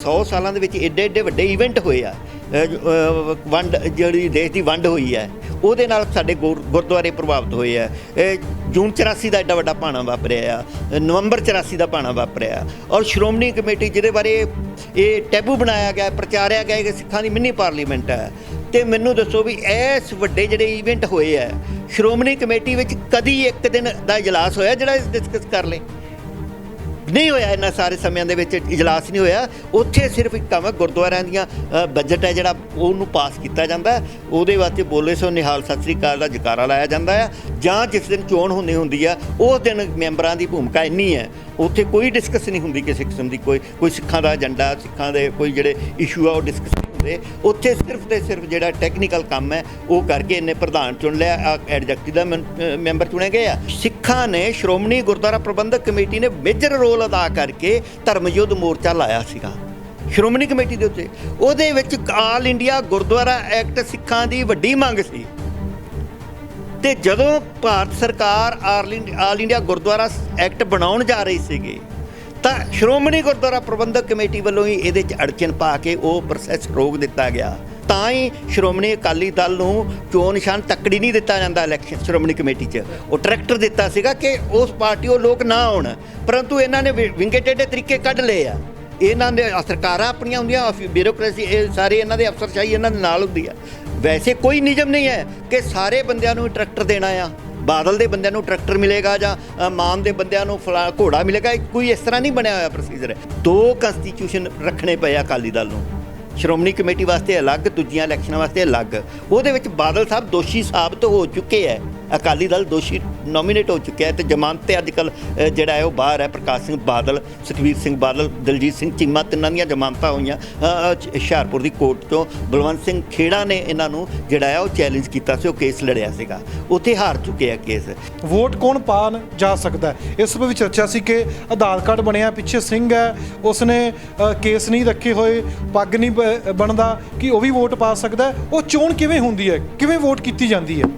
100 ਸਾਲਾਂ ਦੇ ਵਿੱਚ ਏਡੇ ਏਡੇ ਵੱਡੇ ਇਵੈਂਟ ਹੋਏ ਆ। ਵੰਡ ਜਿਹੜੀ ਦੇਸ਼ ਦੀ ਵੰਡ ਹੋਈ ਹੈ ਉਹਦੇ ਨਾਲ ਸਾਡੇ ਗੁਰਦੁਆਰੇ ਪ੍ਰਭਾਵਿਤ ਹੋਏ ਆ। ਜੂਨ 84 ਦਾ ਐਡਾ ਵੱਡਾ ਭਾਣਾ ਵਾਪਰਿਆ ਆ, ਨਵੰਬਰ 84 ਦਾ ਭਾਣਾ ਵਾਪਰਿਆ। ਔਰ ਸ਼੍ਰੋਮਣੀ ਕਮੇਟੀ ਜਿਹਦੇ ਬਾਰੇ ਇਹ ਟੈਬੂ ਬਣਾਇਆ ਗਿਆ, ਪ੍ਰਚਾਰਿਆ ਗਿਆ ਕਿ ਸਿੱਖਾਂ ਦੀ ਮਿੰਨੀ ਪਾਰਲੀਮੈਂਟ ਹੈ। ਤੇ ਮੈਨੂੰ ਦੱਸੋ ਵੀ ਇਸ ਵੱਡੇ ਜਿਹੜੇ ਇਵੈਂਟ ਹੋਏ ਆ ਸ਼੍ਰੋਮਣੀ ਕਮੇਟੀ ਵਿੱਚ ਕਦੀ ਇੱਕ ਦਿਨ ਦਾ ਇਜਲਾਸ ਹੋਇਆ ਜਿਹੜਾ ਡਿਸਕਸ ਕਰ ਲੇ? नहीं होया। इन्ना सारे समय इजलास नहीं होया। उत्थे सिर्फ एक काम है, गुरुद्वारियां दियां बजट है जिहड़ा उहनूं पास किया जाता है, उहदे वास्ते बोले सो निहाल सत श्री अकाल दा जकारा लाया जाता है। जां जिस दिन चोण होनी हुंदी है उस दिन मैंबरां दी भूमिका इन्नी है, उत्थे कोई डिस्कस नहीं हुंदी किसी किस्म दी, कोई सिखां दा एजेंडा, सिखां दे कोई जिहड़े इशू आ वो डिस्कस उत्थे सिर्फ तो सिर्फ जो टैक्नीकल काम है वो करके इन्हें प्रधान चुन लिया, एडजैक्टिव का मैंबर चुने गए। सिखां ने श्रोमणी गुरुद्वारा प्रबंधक कमेटी ने मेजर रोल अदा करके धर्म युद्ध मोर्चा लाया सीगा श्रोमणी कमेटी के उत्ते। उहदे विच आल इंडिया गुरुद्वारा एक्ट सिखां दी वड्डी मंग सी ते जदों भारत सरकार आल इंडिया गुरुद्वारा एक्ट बनाउण जा रही सीगी ਤਾਂ ਸ਼੍ਰੋਮਣੀ ਗੁਰਦੁਆਰਾ ਪ੍ਰਬੰਧਕ ਕਮੇਟੀ ਵੱਲੋਂ ਹੀ ਇਹਦੇ 'ਚ ਅੜਚਨ ਪਾ ਕੇ ਉਹ ਪ੍ਰੋਸੈਸ ਰੋਕ ਦਿੱਤਾ ਗਿਆ। ਤਾਂ ਹੀ ਸ਼੍ਰੋਮਣੀ ਅਕਾਲੀ ਦਲ ਨੂੰ ਚੋਣ ਨਿਸ਼ਾਨ ਤੱਕੜੀ ਨਹੀਂ ਦਿੱਤਾ ਜਾਂਦਾ ਇਲੈਕਸ਼ਨ ਸ਼੍ਰੋਮਣੀ ਕਮੇਟੀ 'ਚ। ਉਹ ਟਰੈਕਟਰ ਦਿੱਤਾ ਸੀਗਾ ਕਿ ਉਸ ਪਾਰਟੀ ਉਹ ਲੋਕ ਨਾ ਆਉਣ, ਪਰੰਤੂ ਇਹਨਾਂ ਨੇ ਵਿੰਗੇ ਟੇਢੇ ਤਰੀਕੇ ਕੱਢ ਲਏ ਆ। ਇਹਨਾਂ ਦੇ ਸਰਕਾਰਾਂ ਆਪਣੀਆਂ ਹੁੰਦੀਆਂ, ਬਿਊਰੋਕ੍ਰੇਸੀ ਇਹ ਸਾਰੇ ਇਹਨਾਂ ਦੇ ਅਫਸਰਸ਼ਾਹੀ ਇਹਨਾਂ ਦੇ ਨਾਲ ਹੁੰਦੀ ਆ। ਵੈਸੇ ਕੋਈ ਨਿਯਮ ਨਹੀਂ ਹੈ ਕਿ ਸਾਰੇ ਬੰਦਿਆਂ ਨੂੰ ਟਰੈਕਟਰ ਦੇਣਾ ਆ। ਬਾਦਲ ਦੇ ਬੰਦਿਆਂ ਨੂੰ ਟਰੈਕਟਰ ਮਿਲੇਗਾ ਜਾਂ ਮਾਨ ਦੇ ਬੰਦਿਆਂ ਨੂੰ ਘੋੜਾ ਮਿਲੇਗਾ, ਕੋਈ ਇਸ ਤਰ੍ਹਾਂ ਨਹੀਂ ਬਣਿਆ ਹੋਇਆ ਪ੍ਰੋਸੀਜਰ। 2 ਕੰਸਟੀਟਿਊਸ਼ਨ ਰੱਖਣੇ ਪਏ ਅਕਾਲੀ ਦਲ ਨੂੰ, ਸ਼੍ਰੋਮਣੀ ਕਮੇਟੀ ਵਾਸਤੇ ਅਲੱਗ, ਦੂਜੀਆਂ ਇਲੈਕਸ਼ਨਾਂ ਵਾਸਤੇ ਅਲੱਗ। ਉਹਦੇ ਵਿੱਚ ਬਾਦਲ ਸਾਹਿਬ ਦੋਸ਼ੀ ਸਾਬਤ ਹੋ ਚੁੱਕੇ ਹੈ, ਅਕਾਲੀ ਦਲ ਦੋਸ਼ੀ ਨੋਮੀਨੇਟ ਹੋ ਚੁੱਕਿਆ ਤੇ ਜ਼ਮਾਨਤ ਤੇ ਅੱਜ ਕੱਲ੍ਹ ਜਿਹੜਾ ਹੈ ਉਹ ਬਾਹਰ ਹੈ। ਪ੍ਰਕਾਸ਼ ਸਿੰਘ ਬਾਦਲ, ਸੁਖਬੀਰ ਸਿੰਘ ਬਾਦਲ, ਦਲਜੀਤ ਸਿੰਘ ਚੀਮਾ, ਤਿੰਨਾਂ ਦੀਆਂ ਜ਼ਮਾਨਤਾਂ ਹੋਈਆਂ ਹੁਸ਼ਿਆਰਪੁਰ ਦੀ ਕੋਰਟ ਤੋਂ। ਬਲਵੰਤ ਸਿੰਘ ਖੇੜਾ ਨੇ ਇਹਨਾਂ ਨੂੰ ਜਿਹੜਾ ਹੈ ਉਹ ਚੈਲੰਜ ਕੀਤਾ ਸੀ, ਉਹ ਕੇਸ ਲੜਿਆ ਸੀਗਾ, ਉੱਥੇ ਹਾਰ ਚੁੱਕੇ ਆ ਕੇਸ। ਵੋਟ ਕੌਣ ਪਾਉਣ ਜਾ ਸਕਦਾ ਇਸ ਵਿੱਚ ਚਰਚਾ ਸੀ ਕਿ ਆਧਾਰ ਕਾਰਡ ਬਣਿਆ ਪਿੱਛੇ ਸਿੰਘ ਹੈ, ਉਸਨੇ ਕੇਸ ਨਹੀਂ ਰੱਖੇ ਹੋਏ, ਪੱਗ ਨਹੀਂ ਬਣਦਾ ਕਿ ਉਹ ਵੀ ਵੋਟ ਪਾ ਸਕਦਾ। ਉਹ ਚੋਣ ਕਿਵੇਂ ਹੁੰਦੀ ਹੈ, ਕਿਵੇਂ ਵੋਟ ਕੀਤੀ ਜਾਂਦੀ ਹੈ?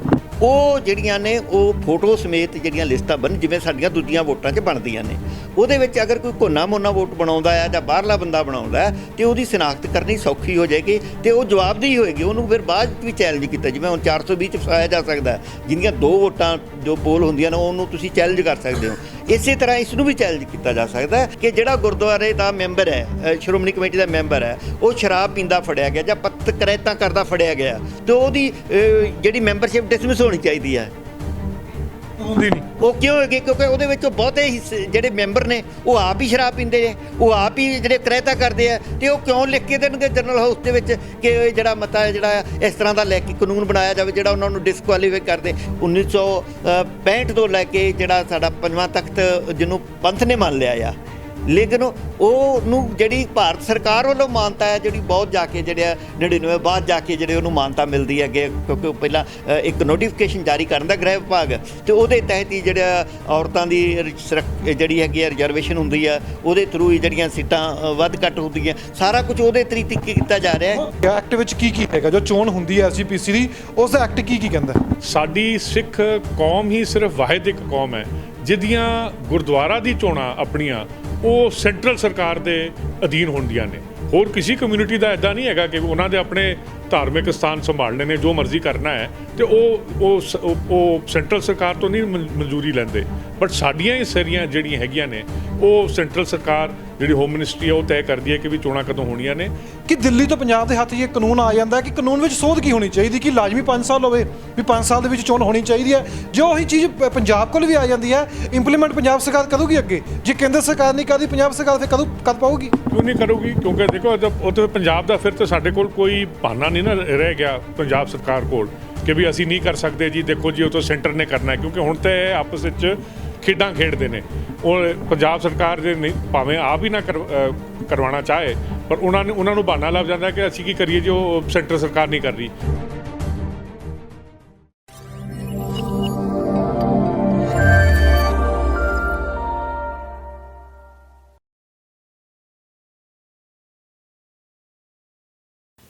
ਉਹ ਜਿਹੜੀਆਂ ਨੇ ਉਹ ਫੋਟੋ ਸਮੇਤ ਜਿਹੜੀਆਂ ਲਿਸਟਾਂ ਬਣ ਜਿਵੇਂ ਸਾਡੀਆਂ ਦੂਜੀਆਂ ਵੋਟਾਂ 'ਚ ਬਣਦੀਆਂ ਨੇ, ਉਹਦੇ ਵਿੱਚ ਅਗਰ ਕੋਈ ਕੋਨਾ ਮੋਨਾ ਵੋਟ ਬਣਾਉਂਦਾ ਹੈ ਜਾਂ ਬਾਹਰਲਾ ਬੰਦਾ ਬਣਾਉਂਦਾ ਹੈ ਤੇ ਉਹਦੀ ਸ਼ਨਾਖਤ ਕਰਨੀ ਸੌਖੀ ਹੋ ਜਾਏਗੀ ਤੇ ਉਹ ਜਵਾਬਦੇਹੀ ਹੋਏਗੀ। ਉਹਨੂੰ ਫਿਰ ਬਾਅਦ ਵੀ ਚੈਲੰਜ ਕੀਤਾ, ਜਿਵੇਂ ਹੁਣ 420 'ਚ ਫਸਾਇਆ ਜਾ ਸਕਦਾ ਹੈ, ਜਿਹਦੀਆਂ 2 ਵੋਟਾਂ ਜੋ ਪੋਲ ਹੁੰਦੀਆਂ ਨੇ ਉਹਨੂੰ ਤੁਸੀਂ ਚੈਲੰਜ ਕਰ ਸਕਦੇ ਹੋ। ਇਸੇ ਤਰ੍ਹਾਂ ਇਸ ਨੂੰ ਵੀ ਚੈਲੰਜ ਕੀਤਾ ਜਾ ਸਕਦਾ ਹੈ ਕਿ ਜਿਹੜਾ ਗੁਰਦੁਆਰੇ ਦਾ ਮੈਂਬਰ ਹੈ, ਸ਼੍ਰੋਮਣੀ ਕਮੇਟੀ ਦਾ ਮੈਂਬਰ ਹੈ, ਉਹ ਸ਼ਰਾਬ ਪੀਂਦਾ ਫੜਿਆ ਗਿਆ ਜਾਂ ਪੱਤ ਕਰੈਤਾਂ ਕਰਦਾ ਫੜਿਆ ਗਿਆ ਤੇ ਉਹਦੀ ਜਿਹੜੀ ਮੈਂਬਰਸ਼ਿਪ ਡਿਸਮਿਸ ਹੋਣੀ ਚਾਹੀਦੀ ਹੈ। ਉਹ ਕਿਉਂ ਹੋਏਗੀ? ਕਿਉਂਕਿ ਉਹਦੇ ਵਿੱਚ ਬਹੁਤੇ ਹਿੱਸੇ ਜਿਹੜੇ ਮੈਂਬਰ ਨੇ ਉਹ ਆਪ ਹੀ ਸ਼ਰਾਬ ਪੀਂਦੇ ਹੈ, ਉਹ ਆਪ ਹੀ ਜਿਹੜੇ ਕਰੈਤਾ ਕਰਦੇ ਆ ਤੇ ਉਹ ਕਿਉਂ ਲਿਖ ਕੇ ਦੇਣਗੇ ਜਨਰਲ ਹਾਊਸ ਦੇ ਵਿੱਚ ਕਿ ਜਿਹੜਾ ਮਤਾ ਜਿਹੜਾ ਇਸ ਤਰ੍ਹਾਂ ਦਾ ਲੈ ਕੇ ਕਾਨੂੰਨ ਬਣਾਇਆ ਜਾਵੇ ਜਿਹੜਾ ਉਹਨਾਂ ਨੂੰ ਡਿਸਕੁਆਲੀਫਾਈ ਕਰਦੇ। 1965 ਤੋਂ ਲੈ ਕੇ ਜਿਹੜਾ ਸਾਡਾ 5ਵਾਂ ਤਖਤ ਜਿਹਨੂੰ ਪੰਥ ਨੇ ਮੰਨ ਲਿਆ ਆ, ਲੇਕਿਨ ਉਹਨੂੰ ਜਿਹੜੀ ਭਾਰਤ ਸਰਕਾਰ ਵੱਲੋਂ ਮਾਨਤਾ ਹੈ ਜਿਹੜੀ ਬਹੁਤ ਜਾ ਕੇ ਜਿਹੜੇ 99 ਬਾਅਦ ਜਾ ਕੇ ਜਿਹੜੇ ਉਹਨੂੰ ਮਾਨਤਾ ਮਿਲਦੀ ਹੈ ਅੱਗੇ, ਕਿਉਂਕਿ ਉਹ ਪਹਿਲਾਂ ਇੱਕ ਨੋਟੀਫਿਕੇਸ਼ਨ ਜਾਰੀ ਕਰਨ ਦਾ ਗ੍ਰਹਿ ਵਿਭਾਗ ਤੇ ਉਹਦੇ ਤਹਿਤ ਹੀ ਜਿਹੜਾ ਔਰਤਾਂ ਦੀ ਜਿਹੜੀ ਹੈਗੀ ਹੈ ਰਿਜ਼ਰਵੇਸ਼ਨ ਹੁੰਦੀ ਹੈ, ਉਹਦੇ ਥਰੂ ਹੀ ਜਿਹੜੀਆਂ ਸੀਟਾਂ ਵੱਧ ਘੱਟ ਹੁੰਦੀਆਂ, ਸਾਰਾ ਕੁਝ ਉਹਦੇ ਤਰੀਕੇ ਕੀਤਾ ਜਾ ਰਿਹਾ ਹੈ। ਐਕਟ ਵਿੱਚ ਕੀ ਕੀ ਹੈਗਾ ਜੋ ਚੋਣ ਹੁੰਦੀ ਹੈ ਐਸਜੀਪੀਸੀ ਦੀ, ਉਸ ਦਾ ਐਕਟ ਕੀ ਕਹਿੰਦਾ? ਸਾਡੀ ਸਿੱਖ ਕੌਮ ਹੀ ਸਿਰਫ ਵਾਹਿਦ ਇੱਕ ਕੌਮ ਹੈ ਜਿਹਦੀਆਂ ਗੁਰਦੁਆਰਾ ਦੀ ਚੋਣਾਂ ਆਪਣੀਆਂ ਉਹ ਸੈਂਟਰਲ ਸਰਕਾਰ ਦੇ ਅਧੀਨ ਹੁੰਦੀਆਂ ਨੇ। ਹੋਰ ਕਿਸੇ ਕਮਿਊਨਿਟੀ ਦਾ ਇੱਦਾਂ ਨਹੀਂ ਹੈਗਾ ਕਿ ਉਹਨਾਂ ਦੇ ਆਪਣੇ ਧਾਰਮਿਕ ਸਥਾਨ ਸੰਭਾਲਣੇ ਨੇ, ਜੋ ਮਰਜ਼ੀ ਕਰਨਾ ਹੈ ਤੇ ਉਹ ਸੈਂਟਰਲ ਸਰਕਾਰ ਤੋਂ ਨਹੀਂ ਮਨਜ਼ੂਰੀ ਲੈਂਦੇ। ਬਟ ਸਾਡੀਆਂ ਹੀ ਸਾਰੀਆਂ ਜਿਹੜੀਆਂ ਹੈਗੀਆਂ ਨੇ ਉਹ ਸੈਂਟਰਲ ਸਰਕਾਰ ਜਿਹੜੀ ਹੋਮ ਮਿਨਿਸਟਰੀ ਹੈ ਉਹ ਤੈਅ ਕਰਦੀ ਹੈ ਕਿ ਵੀ ਚੋਣਾਂ ਕਦੋਂ ਹੋਣੀਆਂ ਨੇ। ਕਿ ਦਿੱਲੀ ਤੋਂ ਪੰਜਾਬ ਦੇ ਹੱਥ 'ਚ ਇਹ ਕਾਨੂੰਨ ਆ ਜਾਂਦਾ ਕਿ ਕਾਨੂੰਨ ਵਿੱਚ ਸੋਧ ਕੀ ਹੋਣੀ ਚਾਹੀਦੀ ਕਿ ਲਾਜ਼ਮੀ 5 ਸਾਲ ਹੋਵੇ, ਵੀ 5 ਸਾਲ ਦੇ ਵਿੱਚ ਚੋਣ ਹੋਣੀ ਚਾਹੀਦੀ ਹੈ। ਜੋ ਉਹੀ ਚੀਜ਼ ਪੰਜਾਬ ਕੋਲ ਵੀ ਆ ਜਾਂਦੀ ਹੈ, ਇੰਪਲੀਮੈਂਟ ਪੰਜਾਬ ਸਰਕਾਰ ਕਰੂਗੀ ਅੱਗੇ। ਜੇ ਕੇਂਦਰ ਸਰਕਾਰ ਨਹੀਂ ਕਰਦੀ, ਪੰਜਾਬ ਸਰਕਾਰ ਫਿਰ ਕਦੋਂ ਕਰ ਪਾਊਗੀ? ਕਿਉਂ ਨਹੀਂ ਕਰੂਗੀ? ਕਿਉਂਕਿ ਦੇਖੋ ਉੱਥੇ ਪੰਜਾਬ ਦਾ ਫਿਰ ਤਾਂ ਸਾਡੇ ਕੋਲ ਕੋਈ ਬਹਾਨਾ ਨਹੀਂ ਨਾ ਰਹਿ ਗਿਆ ਪੰਜਾਬ ਸਰਕਾਰ ਕੋਲ ਕਿ ਵੀ ਅਸੀਂ ਨਹੀਂ ਕਰ ਸਕਦੇ ਜੀ, ਦੇਖੋ ਜੀ ਉਹ ਤਾਂ ਸੈਂਟਰ ਨੇ ਕਰਨਾ ਹੈ। ਕਿਉਂਕਿ ਹੁਣ ਤਾਂ ਇਹ ਆਪਸ ਵਿੱਚ ਖੇਡਾਂ ਖੇਡਦੇ ਨੇ। ਉਹ ਪੰਜਾਬ ਸਰਕਾਰ ਦੇ ਨਹੀਂ ਭਾਵੇਂ ਆਪ ਹੀ ਨਾ ਕਰਵਾਉਣਾ ਚਾਹੇ, ਪਰ ਉਹਨਾਂ ਨੂੰ ਬਹਾਨਾ ਲੱਭ ਜਾਂਦਾ ਕਿ ਅਸੀਂ ਕੀ ਕਰੀਏ ਜੋ ਸੈਂਟਰ ਸਰਕਾਰ ਨਹੀਂ ਕਰ ਰਹੀ।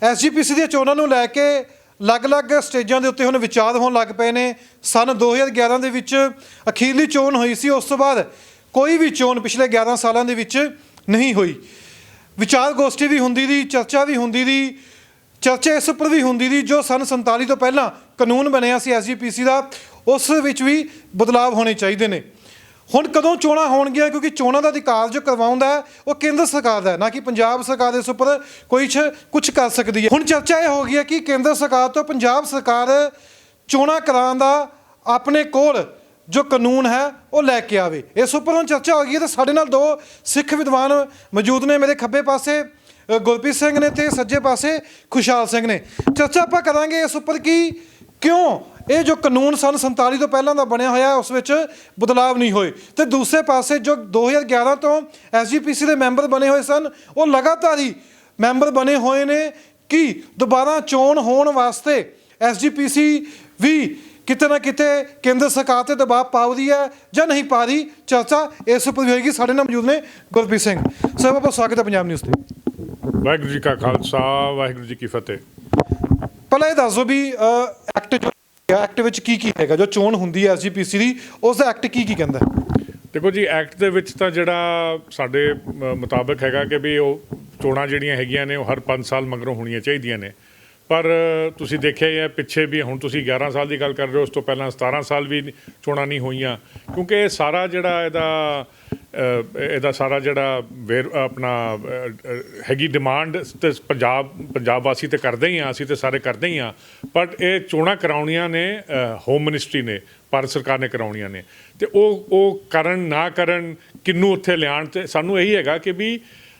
ਐਸਜੀਪੀਸੀ ਦੀਆਂ ਚੋਣਾਂ ਨੂੰ ਲੈ ਕੇ ਅਲੱਗ-ਅਲੱਗ ਸਟੇਜਾਂ ਦੇ ਉੱਤੇ ਹੁਣ ਵਿਚਾਰ ਹੋਣ ਲੱਗ ਪਏ ਨੇ। ਸਨ 2011 ਦੇ ਵਿੱਚ ਅਖੀਰਲੀ ਚੋਣ ਹੋਈ ਸੀ, ਉਸ ਤੋਂ ਬਾਅਦ ਕੋਈ ਵੀ ਚੋਣ ਪਿਛਲੇ 11 ਸਾਲਾਂ ਦੇ ਵਿੱਚ ਨਹੀਂ ਹੋਈ। ਵਿਚਾਰ ਗੋਸ਼ਟੀ ਵੀ ਹੁੰਦੀ ਦੀ, ਚਰਚਾ ਵੀ ਹੁੰਦੀ ਦੀ, ਚਰਚਾ ਇਸ ਉੱਪਰ ਵੀ ਹੁੰਦੀ ਦੀ ਜੋ ਸਨ 47 ਤੋਂ ਪਹਿਲਾਂ ਕਾਨੂੰਨ ਬਣਿਆ ਸੀ ਐਸਜੀਪੀਸੀ ਦਾ, ਉਸ ਵਿੱਚ ਵੀ ਬਦਲਾਵ ਹੋਣੇ ਚਾਹੀਦੇ ਨੇ। ਹੁਣ ਕਦੋਂ ਚੋਣਾਂ ਹੋਣਗੀਆਂ, ਕਿਉਂਕਿ ਚੋਣਾਂ ਦਾ ਅਧਿਕਾਰ ਜੋ ਕਰਵਾਉਂਦਾ ਹੈ ਉਹ ਕੇਂਦਰ ਸਰਕਾਰ ਦਾ ਹੈ, ਨਾ ਕਿ ਪੰਜਾਬ ਸਰਕਾਰ ਇਸ ਉੱਪਰ ਕੁਝ ਕਰ ਸਕਦੀ ਹੈ। ਹੁਣ ਚਰਚਾ ਇਹ ਹੋ ਗਈ ਹੈ ਕਿ ਕੇਂਦਰ ਸਰਕਾਰ ਤੋਂ ਪੰਜਾਬ ਸਰਕਾਰ ਚੋਣਾਂ ਕਰਾਉਣ ਦਾ ਆਪਣੇ ਕੋਲ ਜੋ ਕਾਨੂੰਨ ਹੈ ਉਹ ਲੈ ਕੇ ਆਵੇ। ਇਸ ਉੱਪਰ ਹੁਣ ਚਰਚਾ ਹੋ ਗਈ ਹੈ। ਤੇ ਸਾਡੇ ਨਾਲ ਦੋ ਸਿੱਖ ਵਿਦਵਾਨ ਮੌਜੂਦ ਨੇ, ਮੇਰੇ ਖੱਬੇ ਪਾਸੇ ਗੁਰਪ੍ਰੀਤ ਸਿੰਘ ਨੇ ਤੇ ਸੱਜੇ ਪਾਸੇ ਖੁਸ਼ਹਾਲ ਸਿੰਘ ਨੇ। ਚਰਚਾ ਆਪਾਂ ਕਰਾਂਗੇ ਇਸ ਉੱਪਰ ਕਿ ਕਿਉਂ ਇਹ ਜੋ ਕਾਨੂੰਨ ਸਨ 47 ਤੋਂ ਪਹਿਲਾਂ ਦਾ ਬਣਿਆ ਹੋਇਆ ਉਸ ਵਿੱਚ ਬਦਲਾਵ ਨਹੀਂ ਹੋਏ, ਤੇ ਦੂਸਰੇ ਪਾਸੇ ਜੋ 2011 ਤੋਂ ਐਸਜੀਪੀਸੀ ਦੇ ਮੈਂਬਰ ਬਣੇ ਹੋਏ ਸਨ ਉਹ ਲਗਾਤਾਰ ਹੀ ਮੈਂਬਰ ਬਣੇ ਹੋਏ ਨੇ ਕਿ ਦੁਬਾਰਾ ਚੋਣ ਹੋਣ ਵਾਸਤੇ ਐਸਜੀਪੀਸੀ ਵੀ ਕਿਤੇ ਨਾ ਕਿਤੇ ਕੇਂਦਰ ਸਰਕਾਰ ਤੇ ਦਬਾਅ ਪਾਉਂਦੀ ਹੈ ਜਾਂ ਨਹੀਂ ਪਾ ਰਹੀ। ਚਰਚਾ ਇਸ ਉੱਪਰ ਵੀ ਹੋਏਗੀ। ਸਾਡੇ ਨਾਲ ਮੌਜੂਦ ਨੇ ਗੁਰਪ੍ਰੀਤ ਸਿੰਘ। ਸਰ ਬਹੁਤ ਸਵਾਗਤ ਹੈ ਪੰਜਾਬ ਨਿਊਜ਼ ਤੇ। ਵਾਹਿਗੁਰੂ ਜੀ ਕਾ ਖਾਲਸਾ, ਵਾਹਿਗੁਰੂ ਜੀ ਕੀ ਫਤਿਹ। ਪਹਿਲਾਂ ਇਹ ਦੱਸ ਦਿਓ ਵੀ ਐਕਟ ਵਿੱਚ ਕੀ ਹੈਗਾ, ਜੋ ਚੋਣ ਹੁੰਦੀ ਹੈ ਐਸਜੀਪੀਸੀ ਦੀ, ਉਸ ਦਾ ਐਕਟ ਕੀ ਕਹਿੰਦਾ ਹੈ? ਦੇਖੋ ਜੀ, ਐਕਟ ਦੇ ਵਿੱਚ ਤਾਂ ਜਿਹੜਾ ਸਾਡੇ ਮੁਤਾਬਕ ਹੈਗਾ ਕਿ ਵੀ ਉਹ ਚੋਣਾਂ ਜਿਹੜੀਆਂ ਹੈਗੀਆਂ ਨੇ ਉਹ ਹਰ 5 ਸਾਲ ਮਗਰੋਂ ਹੋਣੀਆਂ ਚਾਹੀਦੀਆਂ ਨੇ। ਪਰ ਤੁਸੀਂ ਦੇਖਿਆ ਹੀ ਹੈ ਪਿੱਛੇ ਵੀ, ਹੁਣ ਤੁਸੀਂ 11 ਸਾਲ ਦੀ ਗੱਲ ਕਰ ਰਹੇ ਹੋ, ਉਸ ਤੋਂ ਪਹਿਲਾਂ 17 ਸਾਲ ਵੀ ਚੋਣਾਂ ਨਹੀਂ ਹੋਈਆਂ, ਕਿਉਂਕਿ ਇਹ ਸਾਰਾ ਜਿਹੜਾ ਇਹਦਾ ਸਾਰਾ ਜਿਹੜਾ ਆਪਣਾ ਹੈਗੀ ਡਿਮਾਂਡ ਤੇ ਪੰਜਾਬ ਵਾਸੀ ਤੇ ਕਰਦੇ ਹੀ ਹਾਂ, ਅਸੀਂ ਤੇ ਸਾਰੇ ਕਰਦੇ ਹੀ ਹਾਂ, ਬਟ ਇਹ ਚੋਣਾਂ ਕਰਾਉਣੀਆਂ ਨੇ ਹੋਮ ਮਿਨਿਸਟਰੀ ਨੇ, ਭਾਰਤ ਸਰਕਾਰ ਨੇ ਕਰਾਉਣੀਆਂ ਨੇ। ਤੇ ਉਹ ਕਰਨ ਨਾ ਕਰਨ, ਕਿਹਨੂੰ ਉੱਥੇ ਲਿਆਉਣ, ਤੇ ਸਾਨੂੰ ਇਹੀ ਹੈਗਾ ਕਿ ਵੀ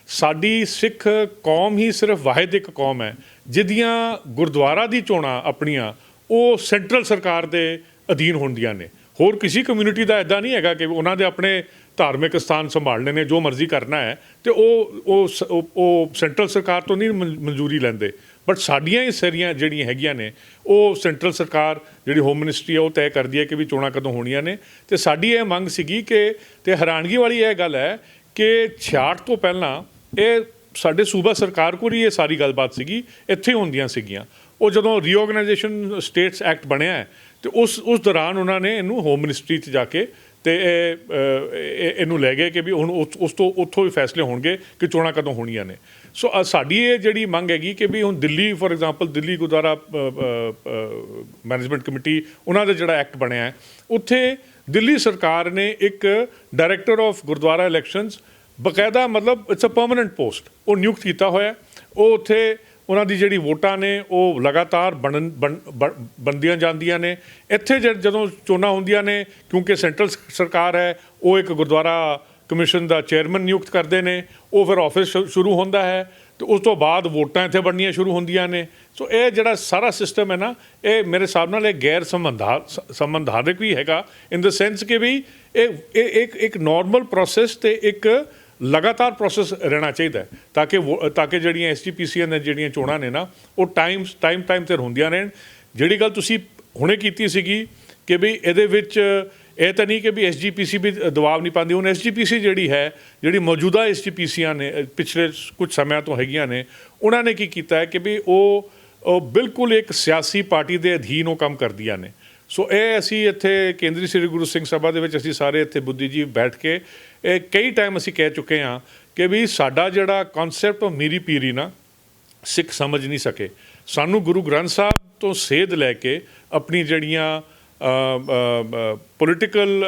ਸਾਡੀ ਸਿੱਖ ਕੌਮ ਹੀ ਸਿਰਫ ਵਾਹਿਦ ਇੱਕ ਕੌਮ ਹੈ ਜਿਹਦੀਆਂ ਗੁਰਦੁਆਰਾ ਦੀ ਚੋਣਾਂ ਆਪਣੀਆਂ ਉਹ ਸੈਂਟਰਲ ਸਰਕਾਰ ਦੇ ਅਧੀਨ ਹੁੰਦੀਆਂ ਨੇ। ਹੋਰ ਕਿਸੇ ਕਮਿਊਨਿਟੀ ਦਾ ਇੱਦਾਂ ਨਹੀਂ ਹੈਗਾ ਕਿ ਉਹਨਾਂ ਦੇ ਆਪਣੇ ਧਾਰਮਿਕ ਸਥਾਨ ਸੰਭਾਲਣੇ ਨੇ, ਜੋ ਮਰਜ਼ੀ ਕਰਨਾ ਹੈ, ਤੇ ਉਹ ਸੈਂਟਰਲ ਸਰਕਾਰ ਤੋਂ ਨਹੀਂ ਮਨਜ਼ੂਰੀ ਲੈਂਦੇ। ਬਟ ਸਾਡੀਆਂ ਹੀ ਸਾਰੀਆਂ ਜਿਹੜੀਆਂ ਹੈਗੀਆਂ ਨੇ ਉਹ ਸੈਂਟਰਲ ਸਰਕਾਰ ਜਿਹੜੀ ਹੋਮ ਮਿਨਿਸਟਰੀ ਹੈ ਉਹ ਤੈਅ ਕਰਦੀ ਹੈ ਕਿ ਵੀ ਚੋਣਾਂ ਕਦੋਂ ਹੋਣੀਆਂ ਨੇ। ਤੇ ਸਾਡੀ ਇਹ ਮੰਗ ਸੀਗੀ ਕਿ, ਤੇ ਹੈਰਾਨਗੀ ਵਾਲੀ ਇਹ ਗੱਲ ਹੈ ਕਿ 66 ਤੋਂ ਪਹਿਲਾਂ ਇਹ ਸਾਡੇ ਸੂਬਾ ਸਰਕਾਰ ਕੋਲ ਹੀ ਇਹ ਸਾਰੀ ਗੱਲਬਾਤ ਸੀਗੀ, ਇੱਥੇ ਹੁੰਦੀਆਂ ਸੀਗੀਆਂ। ਉਹ ਜਦੋਂ ਰੀਆਰਗਨਾਈਜੇਸ਼ਨ ਸਟੇਟਸ ਐਕਟ ਬਣਿਆ ਹੈ ਤੇ ਉਸ ਦੌਰਾਨ ਉਹਨਾਂ ਨੇ ਇਹਨੂੰ ਹੋਮ ਮਿਨਿਸਟਰੀ 'ਚ ਜਾ ਕੇ ਤੇ ਇਹਨੂੰ ਲੈ ਗਏ ਕਿ ਵੀ ਹੁਣ ਉੱਥੋਂ ਵੀ ਫੈਸਲੇ ਹੋਣਗੇ ਕਿ ਚੋਣਾਂ ਕਦੋਂ ਹੋਣੀਆਂ ਨੇ। ਸੋ ਸਾਡੀ ਇਹ ਜਿਹੜੀ ਮੰਗ ਹੈਗੀ ਕਿ ਵੀ ਹੁਣ Delhi for example Delhi Gurdwara management committee, ਉਹਨਾਂ ਦਾ ਜਿਹੜਾ ਐਕਟ ਬਣਿਆ ਹੈ, ਉੱਥੇ ਦਿੱਲੀ ਸਰਕਾਰ ਨੇ ਇੱਕ ਡਾਇਰੈਕਟਰ ਆਫ ਗੁਰਦੁਆਰਾ ਇਲੈਕਸ਼ਨਸ ਬਕਾਇਦਾ, ਮਤਲਬ ਇਟਸ ਅ ਪਰਮਾਨੈਂਟ ਪੋਸਟ, ਉਹ ਨਿਯੁਕਤ ਕੀਤਾ ਹੋਇਆ। ਉਹ ਉੱਥੇ ਉਹਨਾਂ ਦੀ ਜਿਹੜੀ ਵੋਟਾਂ ਨੇ ਉਹ ਲਗਾਤਾਰ ਬਣਦੀਆਂ ਜਾਂਦੀਆਂ ਨੇ। ਇੱਥੇ ਜਦੋਂ ਚੋਣਾਂ ਹੁੰਦੀਆਂ ਨੇ, ਕਿਉਂਕਿ ਸੈਂਟਰਲ ਸਰਕਾਰ ਹੈ, ਉਹ ਇੱਕ ਗੁਰਦੁਆਰਾ ਕਮਿਸ਼ਨ ਦਾ ਚੇਅਰਮੈਨ ਨਿਯੁਕਤ ਕਰਦੇ ਨੇ, ਉਹ ਫਿਰ ਆਫਿਸ ਸ਼ੁਰੂ ਹੁੰਦਾ ਹੈ ਤੇ ਉਸ ਤੋਂ ਬਾਅਦ ਵੋਟਾਂ ਇੱਥੇ ਬਣਨੀਆਂ ਸ਼ੁਰੂ ਹੁੰਦੀਆਂ ਨੇ। ਸੋ ਇਹ ਜਿਹੜਾ ਸਾਰਾ ਸਿਸਟਮ ਹੈ ਨਾ, ਇਹ ਮੇਰੇ ਹਿਸਾਬ ਨਾਲ ਇਹ ਗੈਰ ਸੰਵਿਧਾਨਕ ਵੀ ਹੈਗਾ, ਇਨ ਦ ਸੈਂਸ ਕਿ ਵੀ ਇਹ ਇੱਕ ਨਾਰਮਲ ਪ੍ਰੋਸੈਸ ਤੇ ਇੱਕ ਲਗਾਤਾਰ ਪ੍ਰੋਸੈਸ ਰਹਿਣਾ ਚਾਹੀਦਾ ਤਾਂ ਕਿ ਜਿਹੜੀਆਂ ਐਸਜੀਪੀਸੀਆਂ ਨੇ ਜਿਹੜੀਆਂ ਚੋਣਾਂ ਨੇ ਨਾ ਉਹ ਟਾਈਮ ਤੇ ਹੁੰਦੀਆਂ ਰਹਿਣ। ਜਿਹੜੀ ਗੱਲ ਤੁਸੀਂ ਹੁਣੇ ਕੀਤੀ ਸੀਗੀ ਕਿ ਵੀ ਇਹਦੇ ਵਿੱਚ ਇਹ ਤਾਂ ਨਹੀਂ ਕਿ ਵੀ ਐਸਜੀਪੀਸੀ ਵੀ ਦਬਾਅ ਨਹੀਂ ਪਾਉਂਦੀ। ਹੁਣ ਐਸਜੀਪੀਸੀ ਜਿਹੜੀ ਮੌਜੂਦਾ ਐਸਜੀਪੀਸੀਆਂ ਨੇ ਪਿਛਲੇ ਕੁਝ ਸਮਿਆਂ ਤੋਂ ਹੈਗੀਆਂ ਨੇ, ਉਹਨਾਂ ਨੇ ਕੀ ਕੀਤਾ ਹੈ ਕਿ ਵੀ ਉਹ ਬਿਲਕੁਲ ਇੱਕ ਸਿਆਸੀ ਪਾਰਟੀ ਦੇ ਅਧੀਨ ਉਹ ਕੰਮ ਕਰਦੀਆਂ ਨੇ। ਸੋ ਇਹ ਅਸੀਂ ਇੱਥੇ ਕੇਂਦਰੀ ਸ੍ਰੀ ਗੁਰੂ ਸਿੰਘ ਸਭਾ ਦੇ ਵਿੱਚ ਅਸੀਂ ਸਾਰੇ ਇੱਥੇ ਬੁੱਧੀਜੀਵ ਬੈਠ ਕੇ ਇਹ ਕਈ ਟਾਈਮ ਅਸੀਂ ਕਹਿ ਚੁੱਕੇ ਹਾਂ ਕਿ ਵੀ ਸਾਡਾ ਜਿਹੜਾ ਕਨਸੈਪਟ ਆਫ ਮੀਰੀ ਪੀਰੀ ਨਾ ਸਿੱਖ ਸਮਝ ਨਹੀਂ ਸਕੇ। ਸਾਨੂੰ ਗੁਰੂ ਗ੍ਰੰਥ ਸਾਹਿਬ ਤੋਂ ਸੇਧ ਲੈ ਕੇ ਆਪਣੀ ਜਿਹੜੀਆਂ ਪੋਲੀਟੀਕਲ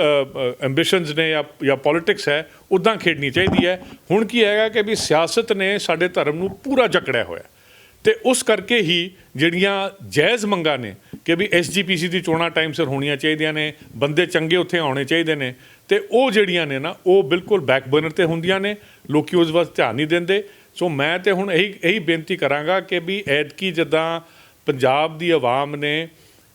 ਐਂਬੀਸ਼ਨਸ ਨੇ ਜਾਂ ਪੋਲੀਟਿਕਸ ਹੈ ਉੱਦਾਂ ਖੇਡਣੀ ਚਾਹੀਦੀ ਹੈ। ਹੁਣ ਕੀ ਹੈਗਾ ਕਿ ਵੀ ਸਿਆਸਤ ਨੇ ਸਾਡੇ ਧਰਮ ਨੂੰ ਪੂਰਾ ਜਕੜਿਆ ਹੋਇਆ, ਤੇ ਉਸ ਕਰਕੇ ਹੀ ਜਿਹੜੀਆਂ ਜਾਇਜ਼ ਮੰਗਾਂ ਨੇ ਕਿ ਵੀ ਐਸਜੀਪੀਸੀ ਦੀ ਚੋਣਾਂ ਟਾਈਮ ਸਿਰ ਹੋਣੀਆਂ ਚਾਹੀਦੀਆਂ ਨੇ, ਬੰਦੇ ਚੰਗੇ ਉੱਥੇ ਆਉਣੇ ਚਾਹੀਦੇ ਨੇ, ਤੇ ਉਹ ਜਿਹੜੀਆਂ ਨੇ ਨਾ ਉਹ ਬਿਲਕੁਲ ਬੈਕ ਬਰਨਰ 'ਤੇ ਹੁੰਦੀਆਂ ਨੇ, ਲੋਕ ਉਸ ਵੱਲ ਧਿਆਨ ਨਹੀਂ ਦਿੰਦੇ। ਸੋ ਮੈਂ ਤੇ ਹੁਣ ਇਹੀ ਬੇਨਤੀ ਕਰਾਂਗਾ ਕਿ ਵੀ ਐਤਕੀ ਜਿੱਦਾਂ ਪੰਜਾਬ ਦੀ ਆਵਾਮ ਨੇ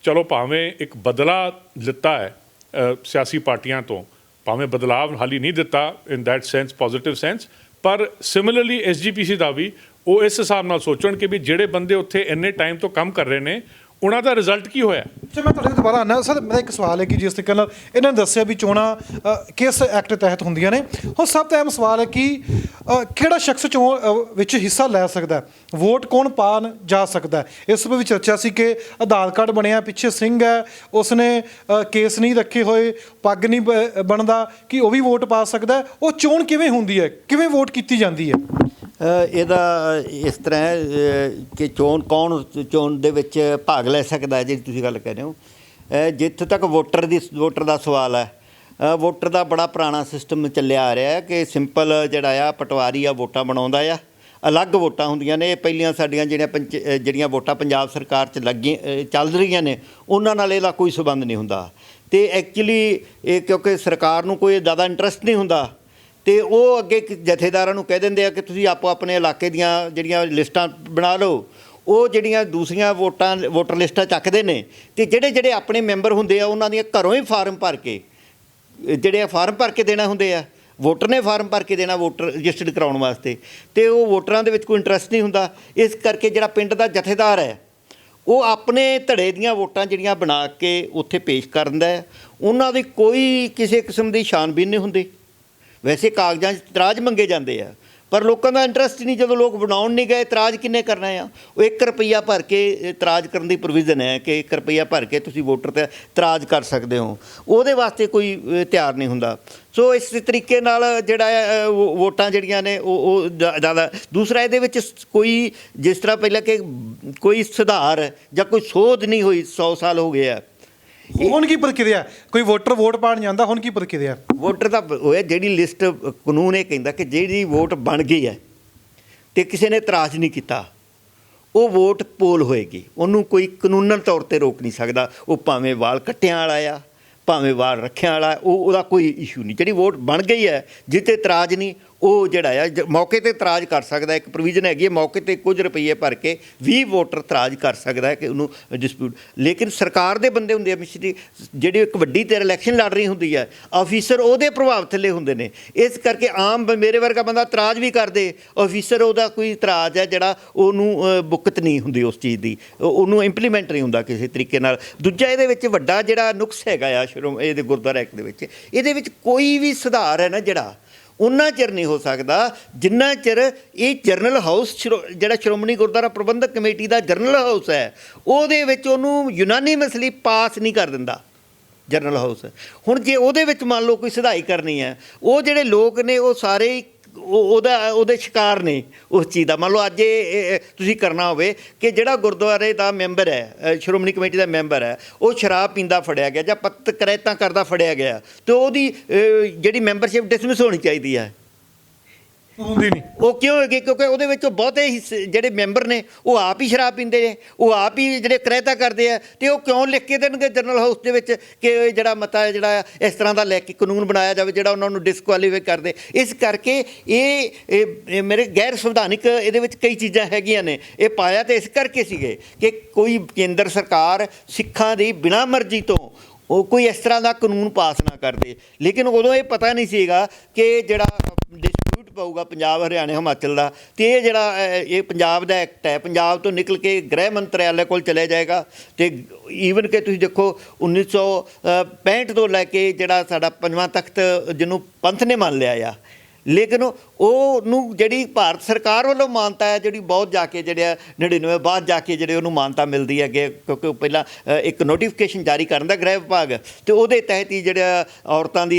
ਚਲੋ ਭਾਵੇਂ ਇੱਕ ਬਦਲਾ ਲਿੱਤਾ ਹੈ ਸਿਆਸੀ ਪਾਰਟੀਆਂ ਤੋਂ, ਭਾਵੇਂ ਬਦਲਾਵ ਹਾਲੀ ਨਹੀਂ ਦਿੱਤਾ in that sense positive sense, ਪਰ ਸਿਮਿਲਰਲੀ ਐਸਜੀਪੀਸੀ ਦਾ ਵੀ ਉਹ ਇਸ ਹਿਸਾਬ ਨਾਲ ਸੋਚਣ ਕਿ ਵੀ ਜਿਹੜੇ ਬੰਦੇ ਉੱਥੇ ਇੰਨੇ ਟਾਈਮ ਤੋਂ ਕੰਮ ਕਰ ਰਹੇ ਨੇ ਉਹਨਾਂ ਦਾ ਰਿਜ਼ਲਟ ਕੀ ਹੋਇਆ। ਸਰ ਮੈਂ ਤੁਹਾਡੇ ਦੁਬਾਰਾ ਆਉਣਾ। ਸਰ ਮੇਰਾ ਇੱਕ ਸਵਾਲ ਹੈ ਕਿ ਜਿਸ ਤਰੀਕੇ ਨਾਲ ਇਹਨਾਂ ਨੇ ਦੱਸਿਆ ਵੀ ਚੋਣਾਂ ਕਿਸ ਐਕਟ ਤਹਿਤ ਹੁੰਦੀਆਂ ਨੇ, ਹੁਣ ਸਭ ਤੋਂ ਅਹਿਮ ਸਵਾਲ ਹੈ ਕਿ ਕਿਹੜਾ ਸ਼ਖਸ ਚੋਣ ਵਿੱਚ ਹਿੱਸਾ ਲੈ ਸਕਦਾ, ਵੋਟ ਕੌਣ ਪਾਉਣ ਜਾ ਸਕਦਾ। ਇਸ ਉੱਪਰ ਵੀ ਚਰਚਾ ਸੀ ਕਿ ਆਧਾਰ ਕਾਰਡ ਬਣਿਆ, ਪਿੱਛੇ ਸਿੰਘ ਹੈ, ਉਸਨੇ ਕੇਸ ਨਹੀਂ ਰੱਖੇ ਹੋਏ, ਪੱਗ ਨਹੀਂ ਬਣਦਾ, ਕਿ ਉਹ ਵੀ ਵੋਟ ਪਾ ਸਕਦਾ। ਉਹ ਚੋਣ ਕਿਵੇਂ ਹੁੰਦੀ ਹੈ, ਕਿਵੇਂ ਵੋਟ ਕੀਤੀ ਜਾਂਦੀ ਹੈ? ਇਹਦਾ ਇਸ ਤਰ੍ਹਾਂ ਹੈ ਕਿ ਕੌਣ ਚੋਣ ਦੇ ਵਿੱਚ ਭਾਗ ਲੈ ਸਕਦਾ, ਜਿਹੜੀ ਤੁਸੀਂ ਗੱਲ ਕਹਿ ਰਹੇ ਹੋ। ਜਿੱਥੇ ਤੱਕ ਵੋਟਰ ਦਾ ਸਵਾਲ ਹੈ, ਵੋਟਰ ਦਾ ਬੜਾ ਪੁਰਾਣਾ ਸਿਸਟਮ ਚੱਲਿਆ ਆ ਰਿਹਾ ਹੈ ਕਿ ਸਿੰਪਲ ਜਿਹੜਾ ਆ ਪਟਵਾਰੀ ਆ ਵੋਟਾਂ ਬਣਾਉਂਦਾ ਆ, ਅਲੱਗ ਵੋਟਾਂ ਹੁੰਦੀਆਂ ਨੇ। ਇਹ ਪਹਿਲੀਆਂ ਸਾਡੀਆਂ ਜਿਹੜੀਆਂ ਵੋਟਾਂ ਪੰਜਾਬ ਸਰਕਾਰ 'ਚ ਚੱਲ ਰਹੀਆਂ ਨੇ, ਉਹਨਾਂ ਨਾਲ ਇਹਦਾ ਕੋਈ ਸੰਬੰਧ ਨਹੀਂ ਹੁੰਦਾ। ਅਤੇ ਐਕਚੁਅਲੀ ਇਹ ਕਿਉਂਕਿ ਸਰਕਾਰ ਨੂੰ ਕੋਈ ਜ਼ਿਆਦਾ ਇੰਟਰਸਟ ਨਹੀਂ ਹੁੰਦਾ, ਅਤੇ ਉਹ ਅੱਗੇ ਜਥੇਦਾਰਾਂ ਨੂੰ ਕਹਿ ਦਿੰਦੇ ਆ ਕਿ ਤੁਸੀਂ ਆਪੋ ਆਪਣੇ ਇਲਾਕੇ ਦੀਆਂ ਜਿਹੜੀਆਂ ਲਿਸਟਾਂ ਬਣਾ ਲਓ। ਉਹ ਜਿਹੜੀਆਂ ਦੂਸਰੀਆਂ ਵੋਟਰ ਲਿਸਟਾਂ ਚੱਕਦੇ ਨੇ, ਅਤੇ ਜਿਹੜੇ ਆਪਣੇ ਮੈਂਬਰ ਹੁੰਦੇ ਆ ਉਹਨਾਂ ਦੀਆਂ ਘਰੋਂ ਹੀ ਫਾਰਮ ਭਰ ਕੇ ਫਾਰਮ ਭਰ ਕੇ ਦੇਣਾ ਹੁੰਦੇ ਆ। ਵੋਟਰ ਨੇ ਫਾਰਮ ਭਰ ਕੇ ਦੇਣਾ ਵੋਟਰ ਰਜਿਸਟਰਡ ਕਰਾਉਣ ਵਾਸਤੇ, ਅਤੇ ਉਹ ਵੋਟਰਾਂ ਦੇ ਵਿੱਚ ਕੋਈ ਇੰਟਰਸਟ ਨਹੀਂ ਹੁੰਦਾ। ਇਸ ਕਰਕੇ ਜਿਹੜਾ ਪਿੰਡ ਦਾ ਜਥੇਦਾਰ ਹੈ ਉਹ ਆਪਣੇ ਧੜੇ ਦੀਆਂ ਵੋਟਾਂ ਜਿਹੜੀਆਂ ਬਣਾ ਕੇ ਉੱਥੇ ਪੇਸ਼ ਕਰ ਦਿੰਦਾ ਹੈ। ਉਹਨਾਂ ਦੀ ਕੋਈ ਕਿਸੇ ਕਿਸਮ ਦੀ ਛਾਣਬੀਨ ਨਹੀਂ ਹੁੰਦੀ। ਵੈਸੇ ਕਾਗਜ਼ਾਂ 'ਚ ਇਤਰਾਜ਼ ਮੰਗੇ ਜਾਂਦੇ ਆ, ਪਰ ਲੋਕਾਂ ਦਾ ਇੰਟਰਸਟ ਨਹੀਂ। ਜਦੋਂ ਲੋਕ ਬਣਾਉਣ ਨਹੀਂ ਗਏ, ਇਤਰਾਜ਼ ਕਿੰਨੇ ਕਰਨਾ ਆ? ਉਹ 1 ਰੁਪਈਆ ਭਰ ਕੇ ਇਤਰਾਜ਼ ਕਰਨ ਦੀ ਪ੍ਰੋਵੀਜ਼ਨ ਹੈ ਕਿ 1 ਰੁਪਈਆ ਭਰ ਕੇ ਤੁਸੀਂ ਵੋਟਰ 'ਤੇ ਇਤਰਾਜ਼ ਕਰ ਸਕਦੇ ਹੋ। ਉਹਦੇ ਵਾਸਤੇ ਕੋਈ ਤਿਆਰ ਨਹੀਂ ਹੁੰਦਾ। ਸੋ ਇਸ ਤਰੀਕੇ ਨਾਲ ਜਿਹੜਾ ਵੋਟਾਂ ਜਿਹੜੀਆਂ ਨੇ ਉਹ ਜ਼ਿਆਦਾ। ਦੂਸਰਾ, ਇਹਦੇ ਵਿੱਚ ਕੋਈ ਜਿਸ ਤਰ੍ਹਾਂ ਪਹਿਲਾਂ ਕਿ ਕੋਈ ਸੁਧਾਰ ਜਾਂ ਕੋਈ ਸੋਧ ਨਹੀਂ ਹੋਈ, 100 ਸਾਲ ਹੋ ਗਏ ਆ। ਹੁਣ ਕੀ ਪ੍ਰਕਿਰਿਆ? ਕੋਈ ਵੋਟਰ ਵੋਟ ਪਾਉਣ ਜਾਂਦਾ, ਹੁਣ ਕੀ ਪ੍ਰਕਿਰਿਆ? ਵੋਟਰ ਤਾਂ ਹੋਇਆ ਜਿਹੜੀ ਲਿਸਟ, ਕਾਨੂੰਨ ਇਹ ਕਹਿੰਦਾ ਕਿ ਜਿਹੜੀ ਵੋਟ ਬਣ ਗਈ ਹੈ ਅਤੇ ਕਿਸੇ ਨੇ ਇਤਰਾਜ਼ ਨਹੀਂ ਕੀਤਾ, ਉਹ ਵੋਟ ਪੋਲ ਹੋਏਗੀ। ਉਹਨੂੰ ਕੋਈ ਕਾਨੂੰਨਨ ਤੌਰ 'ਤੇ ਰੋਕ ਨਹੀਂ ਸਕਦਾ। ਉਹ ਭਾਵੇਂ ਵਾਲ ਕੱਟਿਆਂ ਵਾਲਾ ਆ, ਭਾਵੇਂ ਵਾਲ ਰੱਖਿਆਂ ਵਾਲਾ, ਉਹਦਾ ਕੋਈ ਇਸ਼ੂ ਨਹੀਂ। ਜਿਹੜੀ ਵੋਟ ਬਣ ਗਈ ਹੈ, ਜਿੱਥੇ ਇਤਰਾਜ਼ ਨਹੀਂ, ਉਹ ਜਿਹੜਾ ਆ ਮੌਕੇ 'ਤੇ ਇਤਰਾਜ਼ ਕਰ ਸਕਦਾ। ਇੱਕ ਪ੍ਰੋਵੀਜ਼ਨ ਹੈਗੀ ਹੈ, ਮੌਕੇ 'ਤੇ ਕੁਝ ਰੁਪਈਏ ਭਰ ਕੇ 20 ਵੋਟਰ ਇਤਰਾਜ਼ ਕਰ ਸਕਦਾ ਹੈ ਕਿ ਉਹਨੂੰ ਡਿਸਪਿਊਟ। ਲੇਕਿਨ ਸਰਕਾਰ ਦੇ ਬੰਦੇ ਹੁੰਦੇ ਆ ਮਿਸਟਰੀ, ਜਿਹੜੀ ਇੱਕ ਵੱਡੀ ਤੇ ਇਲੈਕਸ਼ਨ ਲੜ ਰਹੀ ਹੁੰਦੀ ਹੈ, ਆਫੀਸਰ ਉਹਦੇ ਪ੍ਰਭਾਵ ਥੱਲੇ ਹੁੰਦੇ ਨੇ। ਇਸ ਕਰਕੇ ਆਮ ਮੇਰੇ ਵਰਗਾ ਬੰਦਾ ਇਤਰਾਜ਼ ਵੀ ਕਰਦੇ, ਆਫੀਸਰ ਉਹਦਾ ਕੋਈ ਇਤਰਾਜ਼ ਹੈ ਜਿਹੜਾ ਉਹਨੂੰ ਬੁਕਤ ਨਹੀਂ ਹੁੰਦੀ ਉਸ ਚੀਜ਼ ਦੀ, ਉਹਨੂੰ ਇੰਪਲੀਮੈਂਟ ਨਹੀਂ ਹੁੰਦਾ ਕਿਸੇ ਤਰੀਕੇ ਨਾਲ। ਦੂਜਾ, ਇਹਦੇ ਵਿੱਚ ਵੱਡਾ ਜਿਹੜਾ ਨੁਕਸ ਹੈਗਾ ਆ ਇਹਦੇ ਗੁਰਦੁਆਰਾ ਐਕਟ ਦੇ ਵਿੱਚ, ਇਹਦੇ ਵਿੱਚ ਕੋਈ ਵੀ ਸੁਧਾਰ ਹੈ ਨਾ ਜਿਹੜਾ, ਉਨਾ ਚਿਰ ਨਹੀਂ ਹੋ ਸਕਦਾ ਜਿੰਨਾ ਚਿਰ ਇਹ ਜਰਨਲ ਹਾਊਸ ਜਿਹੜਾ ਸ਼੍ਰੋਮਣੀ ਗੁਰਦੁਆਰਾ ਪ੍ਰਬੰਧਕ ਕਮੇਟੀ ਦਾ ਜਰਨਲ ਹਾਊਸ ਹੈ, ਉਹਦੇ ਵਿੱਚ ਉਹਨੂੰ ਯੂਨਾਨੀਮਸਲੀ ਪਾਸ ਨਹੀਂ ਕਰ ਦਿੰਦਾ ਜਰਨਲ ਹਾਊਸ। ਹੁਣ ਜੇ ਉਹਦੇ ਵਿੱਚ ਮੰਨ ਲਓ ਕੋਈ ਸੁਧਾਈ ਕਰਨੀ ਹੈ, ਉਹ ਜਿਹੜੇ ਲੋਕ ਨੇ ਉਹ ਸਾਰੇ ਉਹਦੇ ਸ਼ਿਕਾਰ ਨੇ ਉਸ ਚੀਜ਼ ਦਾ। ਮੰਨ ਲਓ ਅੱਜ ਤੁਸੀਂ ਕਰਨਾ ਹੋਵੇ ਕਿ ਜਿਹੜਾ ਗੁਰਦੁਆਰੇ ਦਾ ਮੈਂਬਰ ਹੈ, ਸ਼੍ਰੋਮਣੀ ਕਮੇਟੀ ਦਾ ਮੈਂਬਰ ਹੈ, ਉਹ ਸ਼ਰਾਬ ਪੀਂਦਾ ਫੜਿਆ ਗਿਆ ਜਾਂ ਪੱਤ ਕਰੈਤਾਂ ਕਰਦਾ ਫੜਿਆ ਗਿਆ, ਅਤੇ ਉਹਦੀ ਜਿਹੜੀ ਮੈਂਬਰਸ਼ਿਪ ਡਿਸਮਿਸ ਹੋਣੀ ਚਾਹੀਦੀ ਹੈ। ਹੁੰਦੀ ਨਹੀਂ। ਉਹ ਕਿਉਂ ਹੋਏਗੀ? ਕਿਉਂਕਿ ਉਹਦੇ ਵਿੱਚੋਂ ਬਹੁਤੇ ਹਿੱਸੇ ਜਿਹੜੇ ਮੈਂਬਰ ਨੇ ਉਹ ਆਪ ਹੀ ਸ਼ਰਾਬ ਪੀਂਦੇ ਨੇ, ਉਹ ਆਪ ਹੀ ਜਿਹੜੇ ਕਰੈਤਾ ਕਰਦੇ ਆ, ਅਤੇ ਉਹ ਕਿਉਂ ਲਿਖ ਕੇ ਦੇਣਗੇ ਜਨਰਲ ਹਾਊਸ ਦੇ ਵਿੱਚ ਕਿ ਜਿਹੜਾ ਮਤਾ ਜਿਹੜਾ ਇਸ ਤਰ੍ਹਾਂ ਦਾ ਲੈ ਕੇ ਕਾਨੂੰਨ ਬਣਾਇਆ ਜਾਵੇ ਜਿਹੜਾ ਉਹਨਾਂ ਨੂੰ ਡਿਸਕੁਆਲੀਫਾਈ ਕਰਦੇ। ਇਸ ਕਰਕੇ ਇਹ ਮੇਰੇ ਗੈਰ ਸੰਵਿਧਾਨਿਕ ਇਹਦੇ ਵਿੱਚ ਕਈ ਚੀਜ਼ਾਂ ਹੈਗੀਆਂ ਨੇ। ਇਹ ਪਾਇਆ ਤਾਂ ਇਸ ਕਰਕੇ ਸੀਗੇ ਕਿ ਕੋਈ ਕੇਂਦਰ ਸਰਕਾਰ ਸਿੱਖਾਂ ਦੀ ਬਿਨਾਂ ਮਰਜ਼ੀ ਤੋਂ ਉਹ ਕੋਈ ਇਸ ਤਰ੍ਹਾਂ ਦਾ ਕਾਨੂੰਨ ਪਾਸ ਨਾ ਕਰਦੇ। ਲੇਕਿਨ ਉਦੋਂ ਇਹ ਪਤਾ ਨਹੀਂ ਸੀਗਾ ਕਿ ਜਿਹੜਾ ਡਿਸਪਿਊਟ ਪਊਗਾ ਪੰਜਾਬ, ਹਰਿਆਣਾ, ਹਿਮਾਚਲ ਦਾ, ਅਤੇ ਇਹ ਜਿਹੜਾ ਇਹ ਪੰਜਾਬ ਦਾ ਐਕਟ ਹੈ, ਪੰਜਾਬ ਤੋਂ ਨਿਕਲ ਕੇ ਗ੍ਰਹਿ ਮੰਤਰਾਲੇ ਕੋਲ ਚਲੇ ਜਾਏਗਾ। ਅਤੇ ਈਵਨ ਕਿ ਤੁਸੀਂ ਦੇਖੋ 1965 ਤੋਂ ਲੈ ਕੇ ਜਿਹੜਾ ਸਾਡਾ 5ਵਾਂ ਤਖ਼ਤ ਜਿਹਨੂੰ ਪੰਥ ਨੇ ਮੰਨ ਲਿਆ ਆ, ਲੇਕਿਨ ਉਹਨੂੰ ਜਿਹੜੀ ਭਾਰਤ ਸਰਕਾਰ ਵੱਲੋਂ ਮਾਨਤਾ ਹੈ, ਜਿਹੜੀ ਬਹੁਤ ਜਾ ਕੇ ਜਿਹੜੇ 99 ਬਾਅਦ ਜਾ ਕੇ ਜਿਹੜੇ ਉਹਨੂੰ ਮਾਨਤਾ ਮਿਲਦੀ ਹੈ ਅੱਗੇ, ਕਿਉਂਕਿ ਉਹ ਪਹਿਲਾਂ ਇੱਕ ਨੋਟੀਫਿਕੇਸ਼ਨ ਜਾਰੀ ਕਰਨ ਦਾ ਗ੍ਰਹਿ ਵਿਭਾਗ, ਅਤੇ ਉਹਦੇ ਤਹਿਤ ਹੀ ਜਿਹੜਾ ਔਰਤਾਂ ਦੀ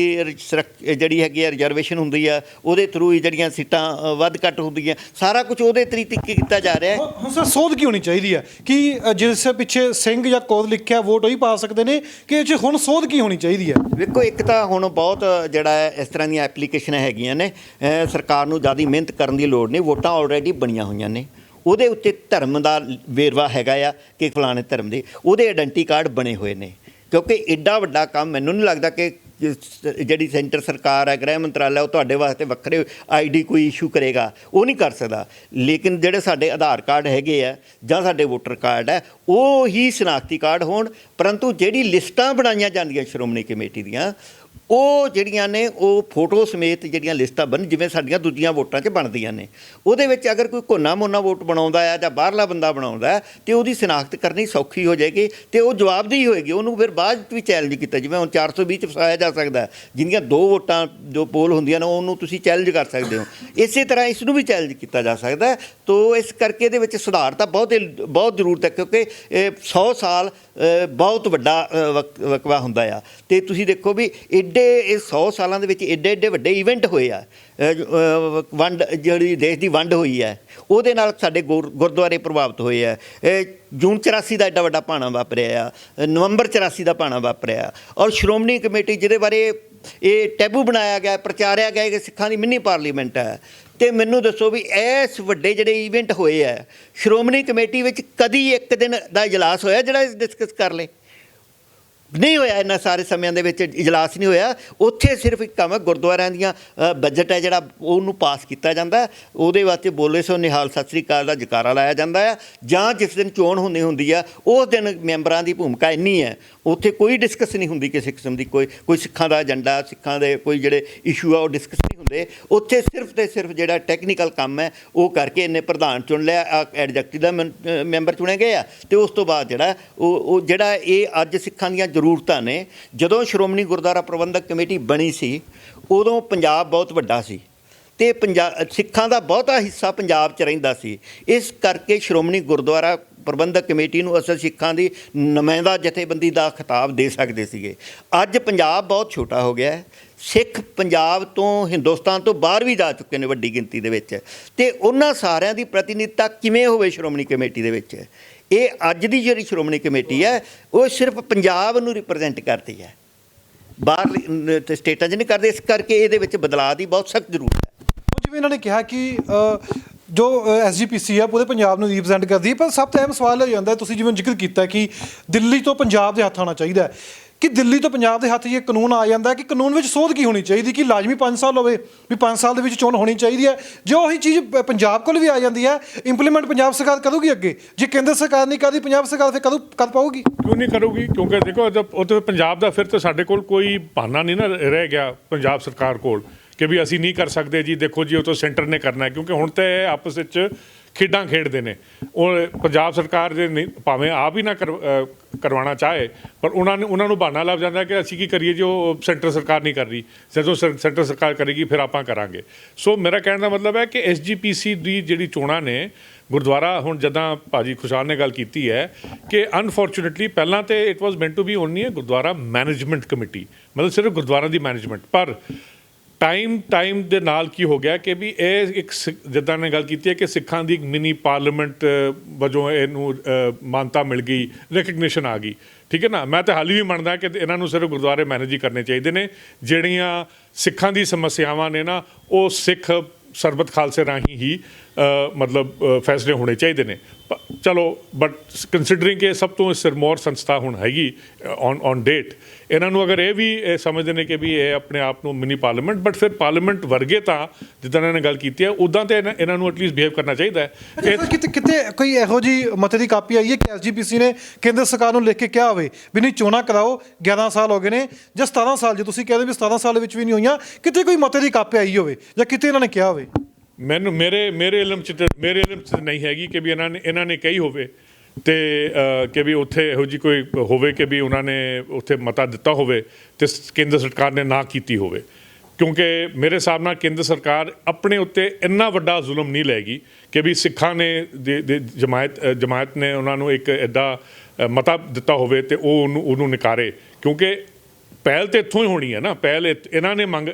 ਜਿਹੜੀ ਹੈਗੀ ਆ ਰਿਜ਼ਰਵੇਸ਼ਨ ਹੁੰਦੀ ਆ, ਉਹਦੇ ਥਰੂ ਹੀ ਜਿਹੜੀਆਂ ਸੀਟਾਂ ਵੱਧ ਘੱਟ ਹੁੰਦੀਆਂ, ਸਾਰਾ ਕੁਝ ਉਹਦੇ ਤਰੀਕੇ ਕੀਤਾ ਜਾ ਰਿਹਾ ਹੈ। ਹੁਣ ਸਰ ਸੋਧ ਕੀ ਹੋਣੀ ਚਾਹੀਦੀ ਹੈ ਕਿ ਜਿਸ ਪਿੱਛੇ ਸਿੰਘ ਜਾਂ ਕੋਦ ਲਿਖਿਆ ਵੋਟ ਉਹੀ ਪਾ ਸਕਦੇ ਨੇ, ਕਿ ਇਹ 'ਚ ਹੁਣ ਸੋਧ ਕੀ ਹੋਣੀ ਚਾਹੀਦੀ ਹੈ? ਵੇਖੋ, ਇੱਕ ਤਾਂ ਹੁਣ ਬਹੁਤ ਜਿਹੜਾ ਇਸ ਤਰ੍ਹਾਂ ਦੀਆਂ ਐਪਲੀਕੇਸ਼ਨਾਂ ਹੈਗੀਆਂ ਨੇ, ਸਰਕਾਰ ਨੂੰ ਜ਼ਿਆਦਾ ਮਿਹਨਤ ਕਰਨ ਦੀ ਲੋੜ ਨਹੀਂ। ਵੋਟਾਂ ਆਲਰੇਡੀ ਬਣੀਆਂ ਹੋਈਆਂ ਨੇ, ਉਹਦੇ ਉੱਤੇ ਧਰਮ ਦਾ ਵੇਰਵਾ ਹੈਗਾ ਆ ਕਿ ਫਲਾਣੇ ਧਰਮ ਦੇ, ਉਹਦੇ ਆਇਡੈਂਟੀ ਕਾਰਡ ਬਣੇ ਹੋਏ ਨੇ। ਕਿਉਂਕਿ ਐਡਾ ਵੱਡਾ ਕੰਮ ਮੈਨੂੰ ਨਹੀਂ ਲੱਗਦਾ ਕਿ ਜਿਹੜੀ ਸੈਂਟਰ ਸਰਕਾਰ ਹੈ, ਗ੍ਰਹਿ ਮੰਤਰਾਲਾ, ਉਹ ਤੁਹਾਡੇ ਵਾਸਤੇ ਵੱਖਰੇ ID ਕੋਈ ਇਸ਼ੂ ਕਰੇਗਾ, ਉਹ ਨਹੀਂ ਕਰ ਸਕਦਾ। ਲੇਕਿਨ ਜਿਹੜੇ ਸਾਡੇ ਆਧਾਰ ਕਾਰਡ ਹੈਗੇ ਆ ਜਾਂ ਸਾਡੇ ਵੋਟਰ ਕਾਰਡ ਹੈ, ਉਹ ਹੀ ਸ਼ਨਾਖਤੀ ਕਾਰਡ ਹੋਣ। ਪਰੰਤੂ ਜਿਹੜੀ ਲਿਸਟਾਂ ਬਣਾਈਆਂ ਜਾਂਦੀਆਂ ਸ਼੍ਰੋਮਣੀ ਕਮੇਟੀ ਦੀਆਂ, ਉਹ ਜਿਹੜੀਆਂ ਨੇ ਉਹ ਫੋਟੋ ਸਮੇਤ ਜਿਹੜੀਆਂ ਲਿਸਟਾਂ ਜਿਵੇਂ ਸਾਡੀਆਂ ਦੂਜੀਆਂ ਵੋਟਾਂ 'ਚ ਬਣਦੀਆਂ ਨੇ, ਉਹਦੇ ਵਿੱਚ ਅਗਰ ਕੋਈ ਕੋਨਾ ਮੋਨਾ ਵੋਟ ਬਣਾਉਂਦਾ ਆ ਜਾਂ ਬਾਹਰਲਾ ਬੰਦਾ ਬਣਾਉਂਦਾ ਹੈ, ਅਤੇ ਉਹਦੀ ਸ਼ਨਾਖਤ ਕਰਨੀ ਸੌਖੀ ਹੋ ਜਾਏਗੀ, ਅਤੇ ਉਹ ਜਵਾਬਦੇਹੀ ਹੋਏਗੀ। ਉਹਨੂੰ ਫਿਰ ਬਾਅਦ ਵੀ ਚੈਲੰਜ ਕੀਤਾ, ਜਿਵੇਂ ਹੁਣ 420 'ਚ ਫਸਾਇਆ ਜਾ ਸਕਦਾ, ਜਿੰਨੀਆਂ 2 ਵੋਟਾਂ ਜੋ ਪੋਲ ਹੁੰਦੀਆਂ ਨੇ ਉਹਨੂੰ ਤੁਸੀਂ ਚੈਲੰਜ ਕਰ ਸਕਦੇ ਹੋ। ਇਸੇ ਤਰ੍ਹਾਂ ਇਸ ਨੂੰ ਵੀ ਚੈਲੰਜ ਕੀਤਾ ਜਾ ਸਕਦਾ। ਤੋ ਇਸ ਕਰਕੇ ਇਹਦੇ ਵਿੱਚ ਸੁਧਾਰ ਤਾਂ ਬਹੁਤ ਜ਼ਰੂਰਤ ਹੈ, ਕਿਉਂਕਿ 100 ਸਾਲ ਬਹੁਤ ਵੱਡਾ ਵਕਵਾ ਹੁੰਦਾ ਆ। ਅਤੇ ਤੁਸੀਂ ਦੇਖੋ ਵੀ ਐਡੇ ਐਡੇ ਇਹ 100 ਸਾਲਾਂ ਦੇ ਵਿੱਚ ਐਡੇ ਵੱਡੇ ਇਵੈਂਟ ਹੋਏ ਆ। ਵੰਡ ਜਿਹੜੀ ਦੇਸ਼ ਦੀ ਵੰਡ ਹੋਈ ਹੈ ਉਹਦੇ ਨਾਲ ਸਾਡੇ ਗੁਰਦੁਆਰੇ ਪ੍ਰਭਾਵਿਤ ਹੋਏ ਆ। ਜੂਨ 84 ਦਾ ਐਡਾ ਵੱਡਾ ਭਾਣਾ ਵਾਪਰਿਆ ਆ, ਨਵੰਬਰ 84 ਦਾ ਭਾਣਾ ਵਾਪਰਿਆ, ਔਰ ਸ਼੍ਰੋਮਣੀ ਕਮੇਟੀ ਜਿਹਦੇ ਬਾਰੇ ਇਹ ਟੈਬੂ ਬਣਾਇਆ ਗਿਆ, ਪ੍ਰਚਾਰਿਆ ਗਿਆ ਕਿ ਸਿੱਖਾਂ ਦੀ ਮਿੰਨੀ ਪਾਰਲੀਮੈਂਟ ਹੈ। ਤੇ ਮੈਨੂੰ ਦੱਸੋ ਵੀ ਇਸ ਵੱਡੇ ਜਿਹੜੇ ਇਵੈਂਟ ਹੋਏ ਆ ਸ਼੍ਰੋਮਣੀ ਕਮੇਟੀ ਵਿੱਚ ਕਦੀ ਇੱਕ ਦਿਨ ਦਾ ਇਜਲਾਸ ਹੋਇਆ ਜਿਹੜਾ ਡਿਸਕਸ ਕਰ ਲੇ? ਨਹੀਂ ਹੋਇਆ। ਇਹਨਾਂ ਸਾਰੇ ਸਮਿਆਂ ਦੇ ਵਿੱਚ ਇਜਲਾਸ ਨਹੀਂ ਹੋਇਆ। ਉੱਥੇ ਸਿਰਫ ਇੱਕ ਕੰਮ ਹੈ, ਗੁਰਦੁਆਰਿਆਂ ਦੀਆਂ ਬਜਟ ਹੈ ਜਿਹੜਾ ਉਹਨੂੰ ਪਾਸ ਕੀਤਾ ਜਾਂਦਾ, ਉਹਦੇ ਵਾਸਤੇ ਬੋਲੇ ਸੋ ਨਿਹਾਲ ਸਤਿ ਸ੍ਰੀ ਅਕਾਲ ਦਾ ਜਕਾਰਾ ਲਾਇਆ ਜਾਂਦਾ ਆ, ਜਾਂ ਜਿਸ ਦਿਨ ਚੋਣ ਹੁੰਦੀ ਆ ਉਸ ਦਿਨ ਮੈਂਬਰਾਂ ਦੀ ਭੂਮਿਕਾ ਇੰਨੀ ਹੈ। ਉੱਥੇ ਕੋਈ ਡਿਸਕਸ ਨਹੀਂ ਹੁੰਦੀ ਕਿਸੇ ਕਿਸਮ ਦੀ, ਕੋਈ ਸਿੱਖਾਂ ਦਾ ਏਜੰਡਾ, ਸਿੱਖਾਂ ਦੇ ਕੋਈ ਜਿਹੜੇ ਇਸ਼ੂ ਆ ਉਹ ਡਿਸਕਸ ਨਹੀਂ ਹੁੰਦੇ। ਉੱਥੇ ਸਿਰਫ ਤੇ ਸਿਰਫ ਜਿਹੜਾ ਟੈਕਨੀਕਲ ਕੰਮ ਹੈ ਉਹ ਕਰਕੇ ਇਹਨੇ ਪ੍ਰਧਾਨ ਚੁਣ ਲਿਆ, ਐਡਜੈਕਟਿਵ ਦਾ ਮੈਂਬਰ ਚੁਣੇ ਗਏ ਆ, ਅਤੇ ਉਸ ਤੋਂ ਬਾਅਦ ਜਿਹੜਾ ਉਹ ਜਿਹੜਾ ਇਹ ਅੱਜ ਸਿੱਖਾਂ ਦੀਆਂ ਜ਼ਰੂਰਤਾਂ ਨੇ। ਜਦੋਂ ਸ਼੍ਰੋਮਣੀ ਗੁਰਦੁਆਰਾ ਪ੍ਰਬੰਧਕ ਕਮੇਟੀ ਬਣੀ ਸੀ ਉਦੋਂ ਪੰਜਾਬ ਬਹੁਤ ਵੱਡਾ ਸੀ ਅਤੇ ਸਿੱਖਾਂ ਦਾ ਬਹੁਤਾ ਹਿੱਸਾ ਪੰਜਾਬ 'ਚ ਰਹਿੰਦਾ ਸੀ। ਇਸ ਕਰਕੇ ਸ਼੍ਰੋਮਣੀ ਗੁਰਦੁਆਰਾ ਪ੍ਰਬੰਧਕ ਕਮੇਟੀ ਨੂੰ ਅਸਲ ਸਿੱਖਾਂ ਦੀ ਨੁਮਾਇੰਦਾ ਜਥੇਬੰਦੀ ਦਾ ਖਿਤਾਬ ਦੇ ਸਕਦੇ ਸੀਗੇ। ਅੱਜ ਪੰਜਾਬ ਬਹੁਤ ਛੋਟਾ ਹੋ ਗਿਆ ਹੈ। ਸਿੱਖ ਪੰਜਾਬ ਤੋਂ ਹਿੰਦੁਸਤਾਨ ਤੋਂ ਬਾਹਰ ਵੀ ਜਾ ਚੁੱਕੇ ਨੇ ਵੱਡੀ ਗਿਣਤੀ ਦੇ ਵਿੱਚ, ਅਤੇ ਉਹਨਾਂ ਸਾਰਿਆਂ ਦੀ ਪ੍ਰਤੀਨਿਧਤਾ ਕਿਵੇਂ ਹੋਵੇ ਸ਼੍ਰੋਮਣੀ ਕਮੇਟੀ ਦੇ ਵਿੱਚ? ਇਹ ਅੱਜ ਦੀ ਜਿਹੜੀ ਸ਼੍ਰੋਮਣੀ ਕਮੇਟੀ ਹੈ ਉਹ ਸਿਰਫ ਪੰਜਾਬ ਨੂੰ ਰਿਪਰੈਜ਼ੈਂਟ ਕਰਦੀ ਹੈ, ਬਾਹਰ ਸਟੇਟਾਂ 'ਚ ਨਹੀਂ ਕਰਦੇ। ਇਸ ਕਰਕੇ ਇਹਦੇ ਵਿੱਚ ਬਦਲਾਅ ਦੀ ਬਹੁਤ ਸਖਤ ਜ਼ਰੂਰਤ ਹੈ। ਜਿਵੇਂ ਇਹਨਾਂ ਨੇ ਕਿਹਾ ਕਿ ਜੋ SGPC ਹੈ ਪੂਰੇ ਪੰਜਾਬ ਨੂੰ ਰਿਪਰੈਜ਼ੈਂਟ ਕਰਦੀ ਹੈ, ਪਰ ਸਭ ਤੋਂ ਅਹਿਮ ਸਵਾਲ ਇਹ ਜਾਂਦਾ, ਤੁਸੀਂ ਜਿਵੇਂ ਜ਼ਿਕਰ ਕੀਤਾ ਕਿ ਦਿੱਲੀ ਤੋਂ ਪੰਜਾਬ ਦੇ ਹੱਥ ਆਉਣਾ ਚਾਹੀਦਾ ਹੈ, ਕਿ ਦਿੱਲੀ ਤੋਂ ਪੰਜਾਬ ਦੇ ਹੱਥ ਇਹ ਕਾਨੂੰਨ ਆ ਜਾਂਦਾ ਕਿ ਕਾਨੂੰਨ ਵਿੱਚ ਸੋਧ ਕੀ ਹੋਣੀ ਚਾਹੀਦੀ, ਕਿ ਲਾਜ਼ਮੀ 5 ਸਾਲ ਹੋਵੇ, ਵੀ 5 ਸਾਲ ਦੇ ਵਿੱਚ ਚੋਣ ਹੋਣੀ ਚਾਹੀਦੀ ਹੈ। ਜੇ ਉਹੀ ਚੀਜ਼ ਪੰਜਾਬ ਕੋਲ ਵੀ ਆ ਜਾਂਦੀ ਹੈ, ਇੰਪਲੀਮੈਂਟ ਪੰਜਾਬ ਸਰਕਾਰ ਕਰੂਗੀ ਅੱਗੇ? ਜੇ ਕੇਂਦਰ ਸਰਕਾਰ ਨਹੀਂ ਕਰਦੀ, ਪੰਜਾਬ ਸਰਕਾਰ ਫਿਰ ਕਦੋਂ ਕਰ ਪਾਊਗੀ? ਕਿਉਂ ਨਹੀਂ ਕਰੂਗੀ? ਕਿਉਂਕਿ ਦੇਖੋ ਉੱਥੇ ਪੰਜਾਬ ਦਾ ਫਿਰ ਤਾਂ ਸਾਡੇ ਕੋਲ ਕੋਈ ਬਹਾਨਾ ਨਹੀਂ ਨਾ ਰਹਿ ਗਿਆ ਪੰਜਾਬ ਸਰਕਾਰ ਕੋਲ ਕਿ ਵੀ ਅਸੀਂ ਨਹੀਂ ਕਰ ਸਕਦੇ ਜੀ, ਦੇਖੋ ਜੀ ਉਹ ਤਾਂ ਸੈਂਟਰ ਨੇ ਕਰਨਾ ਹੈ। ਕਿਉਂਕਿ ਹੁਣ ਤਾਂ ਇਹ ਆਪਸ ਵਿੱਚ ਖੇਡਾਂ ਖੇਡਦੇ ਨੇ। ਉਹ ਪੰਜਾਬ ਸਰਕਾਰ ਦੇ ਨਹੀਂ, ਭਾਵੇਂ ਆਪ ਹੀ ਨਾ ਕਰਵਾਉਣਾ ਚਾਹੇ, ਪਰ ਉਹਨਾਂ ਨੂੰ ਬਹਾਨਾ ਲੱਭ ਜਾਂਦਾ ਕਿ ਅਸੀਂ ਕੀ ਕਰੀਏ ਜੋ ਸੈਂਟਰ ਸਰਕਾਰ ਨਹੀਂ ਕਰ ਰਹੀ, ਜਦੋਂ ਸੈਂਟਰ ਸਰਕਾਰ ਕਰੇਗੀ ਫਿਰ ਆਪਾਂ ਕਰਾਂਗੇ। ਸੋ ਮੇਰਾ ਕਹਿਣ ਦਾ ਮਤਲਬ ਹੈ ਕਿ SGPC ਦੀ ਜਿਹੜੀ ਚੋਣਾਂ ਨੇ ਗੁਰਦੁਆਰਾ, ਹੁਣ ਜਿੱਦਾਂ ਭਾਜੀ ਖੁਸ਼ਹਾਲ ਨੇ ਗੱਲ ਕੀਤੀ ਹੈ ਕਿ ਅਨਫੋਰਚੂਨੇਟਲੀ ਪਹਿਲਾਂ ਤਾਂ it was meant to be only ਹੈ ਗੁਰਦੁਆਰਾ ਮੈਨੇਜਮੈਂਟ ਕਮੇਟੀ, ਮਤਲਬ ਸਿਰਫ ਗੁਰਦੁਆਰਾ ਦੀ ਮੈਨੇਜਮੈਂਟ। ਪਰ ਟਾਈਮ ਦੇ ਨਾਲ ਕੀ ਹੋ ਗਿਆ ਕਿ ਵੀ ਇਹ ਇੱਕ ਜਿੱਦਾਂ ਨੇ ਗੱਲ ਕੀਤੀ ਹੈ ਕਿ ਸਿੱਖਾਂ ਦੀ ਮਿਨੀ ਪਾਰਲੀਮੈਂਟ ਵਜੋਂ ਇਹਨੂੰ ਮਾਨਤਾ ਮਿਲ ਗਈ, ਰਿਕਗਨੀਸ਼ਨ ਆ ਗਈ, ਠੀਕ ਹੈ ਨਾ। ਮੈਂ ਤਾਂ ਹਾਲੀ ਵੀ ਮੰਨਦਾ ਕਿ ਇਹਨਾਂ ਨੂੰ ਸਿਰਫ ਗੁਰਦੁਆਰੇ ਮੈਨੇਜ ਹੀ ਕਰਨੇ ਚਾਹੀਦੇ ਨੇ। ਜਿਹੜੀਆਂ ਸਿੱਖਾਂ ਦੀ ਸਮੱਸਿਆਵਾਂ ਨੇ ਨਾ ਉਹ ਸਿੱਖ ਸਰਬਤ ਖਾਲਸੇ ਰਾਹੀਂ ਹੀ ਮਤਲਬ ਫੈਸਲੇ ਹੋਣੇ ਚਾਹੀਦੇ ਨੇ। ਚਲੋ ਬਟ ਕੰਸੀਡਰਿੰਗ ਕਿ ਸਭ ਤੋਂ ਸਿਰਮੌਰ ਸੰਸਥਾ ਹੁਣ ਹੈਗੀ ਔਨ ਡੇਟ, ਇਹਨਾਂ ਨੂੰ ਅਗਰ ਇਹ ਵੀ ਸਮਝਦੇ ਨੇ ਕਿ ਵੀ ਇਹ ਆਪਣੇ ਆਪ ਨੂੰ ਮਿਨੀ ਪਾਰਲੀਮੈਂਟ, ਬਟ ਫਿਰ ਪਾਰਲੀਮੈਂਟ ਵਰਗੇ ਤਾਂ ਜਿੱਦਾਂ ਇਹਨਾਂ ਨੇ ਗੱਲ ਕੀਤੀ ਹੈ ਉੱਦਾਂ ਤਾਂ ਇਹਨਾਂ ਨੂੰ ਐਟਲੀਸਟ ਬਿਹੇਵ ਕਰਨਾ ਚਾਹੀਦਾ ਹੈ। ਕਿਤੇ ਕੋਈ ਇਹੋ ਜਿਹੀ ਮਤੇ ਦੀ ਕਾਪੀ ਆਈ ਹੈ ਕਿ SGPC ਨੇ ਕੇਂਦਰ ਸਰਕਾਰ ਨੂੰ ਲਿਖ ਕੇ ਕਿਹਾ ਹੋਵੇ ਵੀ ਨਹੀਂ ਚੋਣਾਂ ਕਰਾਓ, 11 ਸਾਲ ਹੋ ਗਏ ਨੇ ਜਾਂ 17 ਸਾਲ, ਜੇ ਤੁਸੀਂ ਕਹਿੰਦੇ ਵੀ 17 ਸਾਲ ਦੇ ਵਿੱਚ ਵੀ ਨਹੀਂ ਹੋਈਆਂ, ਕਿਤੇ ਕੋਈ ਮਤੇ ਦੀ ਕਾਪੀ ਆਈ ਹੋਵੇ ਜਾਂ ਕਿਤੇ ਇਹਨਾਂ ਨੇ ਕਿਹਾ ਹੋਵੇ? ਮੈਨੂੰ ਮੇਰੇ ਇਲਮ 'ਚ ਨਹੀਂ ਹੈਗੀ ਕਿ ਵੀ ਇਹਨਾਂ ਨੇ ਕਹੀ ਹੋਵੇ ਅਤੇ ਕਿ ਵੀ ਉੱਥੇ ਇਹੋ ਜਿਹੀ ਕੋਈ ਹੋਵੇ ਕਿ ਵੀ ਉਹਨਾਂ ਨੇ ਉੱਥੇ ਮਤਾ ਦਿੱਤਾ ਹੋਵੇ ਅਤੇ ਕੇਂਦਰ ਸਰਕਾਰ ਨੇ ਨਾ ਕੀਤੀ ਹੋਵੇ। ਕਿਉਂਕਿ ਮੇਰੇ ਹਿਸਾਬ ਨਾਲ ਕੇਂਦਰ ਸਰਕਾਰ ਆਪਣੇ ਉੱਤੇ ਇੰਨਾ ਵੱਡਾ ਜ਼ੁਲਮ ਨਹੀਂ ਲਏਗੀ ਕਿ ਵੀ ਸਿੱਖਾਂ ਨੇ ਜਮਾਇਤ ਨੇ ਉਹਨਾਂ ਨੂੰ ਇੱਕ ਐਡਾ ਮਤਾ ਦਿੱਤਾ ਹੋਵੇ ਅਤੇ ਉਹ ਉਹਨੂੰ ਨਕਾਰੇ। ਕਿਉਂਕਿ ਪਹਿਲ ਤਾਂ ਇੱਥੋਂ ਹੀ ਹੋਣੀ ਹੈ ਨਾ, ਪਹਿਲ ਇਹਨਾਂ ਨੇ ਮੰਗ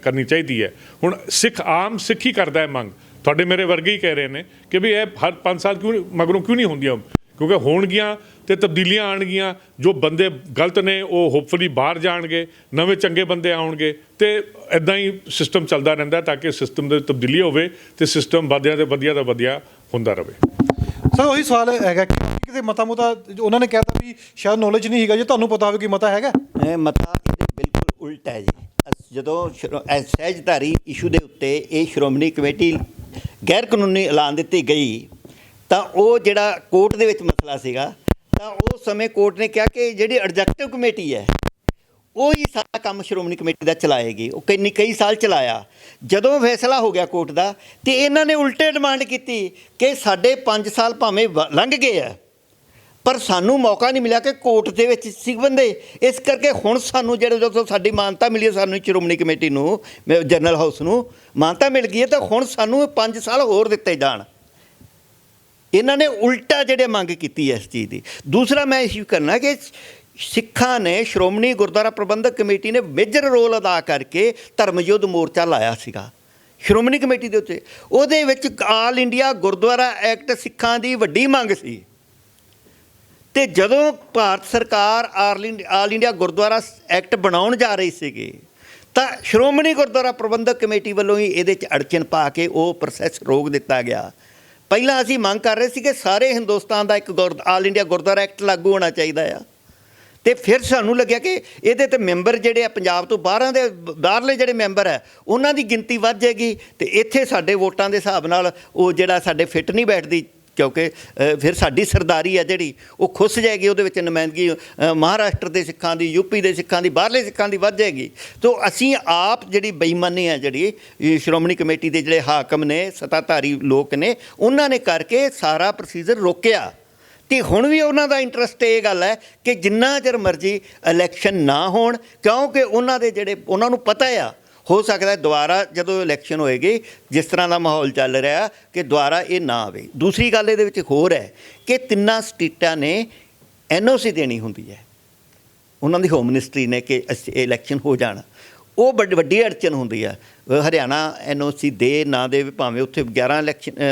ਕਰਨੀ ਚਾਹੀਦੀ ਹੈ। ਹੁਣ ਆਮ ਸਿੱਖ ਹੀ ਕਰਦਾ ਹੈ ਮੰਗ, ਤੁਹਾਡੇ ਮੇਰੇ ਵਰਗੇ ਹੀ ਕਹਿ ਰਹੇ ਨੇ ਕਿ ਵੀ ਇਹ ਹਰ 5 ਸਾਲ ਮਗਰੋਂ ਕਿਉਂ ਨਹੀਂ ਹੁੰਦੀਆਂ? ਕਿਉਂਕਿ ਹੋਣਗੀਆਂ ਅਤੇ ਤਬਦੀਲੀਆਂ ਆਉਣਗੀਆਂ, ਜੋ ਬੰਦੇ ਗਲਤ ਨੇ ਉਹ ਹੋਪਫੁਲੀ ਬਾਹਰ ਜਾਣਗੇ, ਨਵੇਂ ਚੰਗੇ ਬੰਦੇ ਆਉਣਗੇ ਅਤੇ ਇੱਦਾਂ ਹੀ ਸਿਸਟਮ ਚੱਲਦਾ ਰਹਿੰਦਾ ਤਾਂ ਕਿ ਸਿਸਟਮ ਦੇ ਤਬਦੀਲੀ ਹੋਵੇ ਅਤੇ ਸਿਸਟਮ ਵਧੀਆ ਤੋਂ ਵਧੀਆ ਹੁੰਦਾ ਰਹੇ। ਸਰ ਉਹੀ ਸਵਾਲ ਹੈਗਾ ਕਿ ਕਿਤੇ ਮਤਾ ਉਹਨਾਂ ਨੇ ਕਹਿਤਾ ਵੀ ਸ਼ਾਇਦ ਨੌਲੇਜ ਨਹੀਂ ਹੈਗਾ, ਜੇ ਤੁਹਾਨੂੰ ਪਤਾ ਹੋਵੇ ਕਿ ਮਤਾ ਹੈਗਾ? ਮਤਾ ਇਹਦੇ ਬਿਲਕੁਲ ਉਲਟ ਹੈ ਜੀ। ਜਦੋਂ ਸਹਿਜਧਾਰੀ ਇਸ਼ੂ ਦੇ ਉੱਤੇ ਇਹ ਸ਼੍ਰੋਮਣੀ ਕਮੇਟੀ ਗੈਰ ਕਾਨੂੰਨੀ ਐਲਾਨ ਦਿੱਤੀ ਗਈ ਤਾਂ ਉਹ ਜਿਹੜਾ ਕੋਰਟ ਦੇ ਵਿੱਚ ਮਸਲਾ ਸੀਗਾ, ਤਾਂ ਉਸ ਸਮੇਂ ਕੋਰਟ ਨੇ ਕਿਹਾ ਕਿ ਜਿਹੜੀ ਐਡਜੈਕਟਿਵ ਕਮੇਟੀ ਹੈ ਉਹ ਹੀ ਸਾਰਾ ਕੰਮ ਸ਼੍ਰੋਮਣੀ ਕਮੇਟੀ ਦਾ ਚਲਾਏਗੀ। ਉਹ ਕਈ ਸਾਲ ਚਲਾਇਆ। ਜਦੋਂ ਫੈਸਲਾ ਹੋ ਗਿਆ ਕੋਰਟ ਦਾ ਅਤੇ ਇਹਨਾਂ ਨੇ ਉਲਟੇ ਡਿਮਾਂਡ ਕੀਤੀ ਕਿ ਸਾਡੇ 5 ਸਾਲ ਭਾਵੇਂ ਲੰਘ ਗਏ ਆ ਪਰ ਸਾਨੂੰ ਮੌਕਾ ਨਹੀਂ ਮਿਲਿਆ ਕਿ ਕੋਰਟ ਦੇ ਵਿੱਚ ਸੀ ਬੰਦੇ, ਇਸ ਕਰਕੇ ਹੁਣ ਸਾਨੂੰ ਜਦੋਂ ਸਾਡੀ ਮਾਨਤਾ ਮਿਲੀ ਹੈ, ਸਾਨੂੰ ਸ਼੍ਰੋਮਣੀ ਕਮੇਟੀ ਨੂੰ, ਜਨਰਲ ਹਾਊਸ ਨੂੰ ਮਾਨਤਾ ਮਿਲ ਗਈ ਹੈ, ਤਾਂ ਹੁਣ ਸਾਨੂੰ 5 ਸਾਲ ਹੋਰ ਦਿੱਤੇ ਜਾਣ। ਇਹਨਾਂ ਨੇ ਉਲਟਾ ਜਿਹੜੇ ਮੰਗ ਕੀਤੀ ਹੈ ਇਸ ਚੀਜ਼ ਦੀ। ਦੂਸਰਾ ਮੈਂ ਇਸ਼ੂ ਕਰਨਾ ਕਿ ਸਿੱਖਾਂ ਨੇ ਸ਼੍ਰੋਮਣੀ ਗੁਰਦੁਆਰਾ ਪ੍ਰਬੰਧਕ ਕਮੇਟੀ ਨੇ ਮੇਜਰ ਰੋਲ ਅਦਾ ਕਰਕੇ ਧਰਮ ਯੁੱਧ ਮੋਰਚਾ ਲਾਇਆ ਸੀਗਾ ਸ਼੍ਰੋਮਣੀ ਕਮੇਟੀ ਦੇ ਉੱਤੇ। ਉਹਦੇ ਵਿੱਚ ਆਲ ਇੰਡੀਆ ਗੁਰਦੁਆਰਾ ਐਕਟ ਸਿੱਖਾਂ ਦੀ ਵੱਡੀ ਮੰਗ ਸੀ, ਤੇ ਜਦੋਂ ਭਾਰਤ ਸਰਕਾਰ ਆਲ ਇੰਡੀਆ ਗੁਰਦੁਆਰਾ ਐਕਟ ਬਣਾਉਣ ਜਾ ਰਹੀ ਸੀਗੀ ਤਾਂ ਸ਼੍ਰੋਮਣੀ ਗੁਰਦੁਆਰਾ ਪ੍ਰਬੰਧਕ ਕਮੇਟੀ ਵੱਲੋਂ ਹੀ ਇਹਦੇ 'ਚ ਅੜਚਨ ਪਾ ਕੇ ਉਹ ਪ੍ਰੋਸੈਸ ਰੋਕ ਦਿੱਤਾ ਗਿਆ। ਪਹਿਲਾਂ ਅਸੀਂ ਮੰਗ ਕਰ ਰਹੇ ਸੀ ਕਿ ਸਾਰੇ ਹਿੰਦੁਸਤਾਨ ਦਾ ਇੱਕ ਆਲ ਇੰਡੀਆ ਗੁਰਦੁਆਰਾ ਐਕਟ ਲਾਗੂ ਹੋਣਾ ਚਾਹੀਦਾ ਆ, ਤੇ ਫਿਰ ਸਾਨੂੰ ਲੱਗਿਆ ਕਿ ਇਹਦੇ ਤੇ ਮੈਂਬਰ ਜਿਹੜੇ ਆ ਪੰਜਾਬ ਤੋਂ ਬਾਹਰਲੇ ਜਿਹੜੇ ਮੈਂਬਰ ਹੈ ਉਹਨਾਂ ਦੀ ਗਿਣਤੀ ਵੱਧ ਜਾਏਗੀ, ਤੇ ਇੱਥੇ ਸਾਡੇ ਵੋਟਾਂ ਦੇ ਹਿਸਾਬ ਨਾਲ ਉਹ ਜਿਹੜਾ ਸਾਡੇ ਫਿੱਟ ਨਹੀਂ ਬੈਠਦੀ, ਕਿਉਂਕਿ ਫਿਰ ਸਾਡੀ ਸਰਦਾਰੀ ਹੈ ਜਿਹੜੀ ਉਹ ਖੁੱਸ ਜਾਏਗੀ, ਉਹਦੇ ਵਿੱਚ ਨੁਮਾਇੰਦਗੀ ਮਹਾਰਾਸ਼ਟਰ ਦੇ ਸਿੱਖਾਂ ਦੀ, ਯੂਪੀ ਦੇ ਸਿੱਖਾਂ ਦੀ, ਬਾਹਰਲੇ ਸਿੱਖਾਂ ਦੀ ਵੱਧ ਜਾਏਗੀ। ਤਾਂ ਅਸੀਂ ਆਪ ਜਿਹੜੀ ਬੇਈਮਾਨੀ ਹੈ ਜਿਹੜੀ ਸ਼੍ਰੋਮਣੀ ਕਮੇਟੀ ਦੇ ਜਿਹੜੇ ਹਾਕਮ ਨੇ, ਸੱਤਾਧਾਰੀ ਲੋਕ ਨੇ, ਉਹਨਾਂ ਨੇ ਕਰਕੇ ਸਾਰਾ ਪ੍ਰੋਸੀਜਰ ਰੋਕਿਆ। ਤੇ ਹੁਣ ਵੀ ਉਹਨਾਂ ਦਾ ਇੰਟਰਸਟ ਇਹ ਗੱਲ ਹੈ ਕਿ ਜਿੰਨਾ ਚਿਰ ਮਰਜ਼ੀ ਇਲੈਕਸ਼ਨ ਨਾ ਹੋਣ, ਕਿਉਂਕਿ ਉਹਨਾਂ ਨੂੰ ਪਤਾ ਆ ਹੋ ਸਕਦਾ ਦੁਬਾਰਾ ਜਦੋਂ ਇਲੈਕਸ਼ਨ ਹੋਏਗੀ ਜਿਸ ਤਰ੍ਹਾਂ ਦਾ ਮਾਹੌਲ ਚੱਲ ਰਿਹਾ ਕਿ ਦੁਬਾਰਾ ਇਹ ਨਾ ਆਵੇ। ਦੂਸਰੀ ਗੱਲ ਇਹਦੇ ਵਿੱਚ ਹੋਰ ਹੈ ਕਿ ਤਿੰਨਾਂ ਸਟੇਟਾਂ ਨੇ NOC ਦੇਣੀ ਹੁੰਦੀ ਹੈ ਉਹਨਾਂ ਦੀ ਹੋਮ ਮਿਨਿਸਟਰੀ ਨੇ ਕਿ ਇਲੈਕਸ਼ਨ ਹੋ ਜਾਣ, ਉਹ ਵੱਡੀ ਅੜਚਨ ਹੁੰਦੀ ਹੈ। ਹਰਿਆਣਾ NOC ਦੇ ਨਾ ਦੇ ਭਾਵੇਂ ਉੱਥੇ 11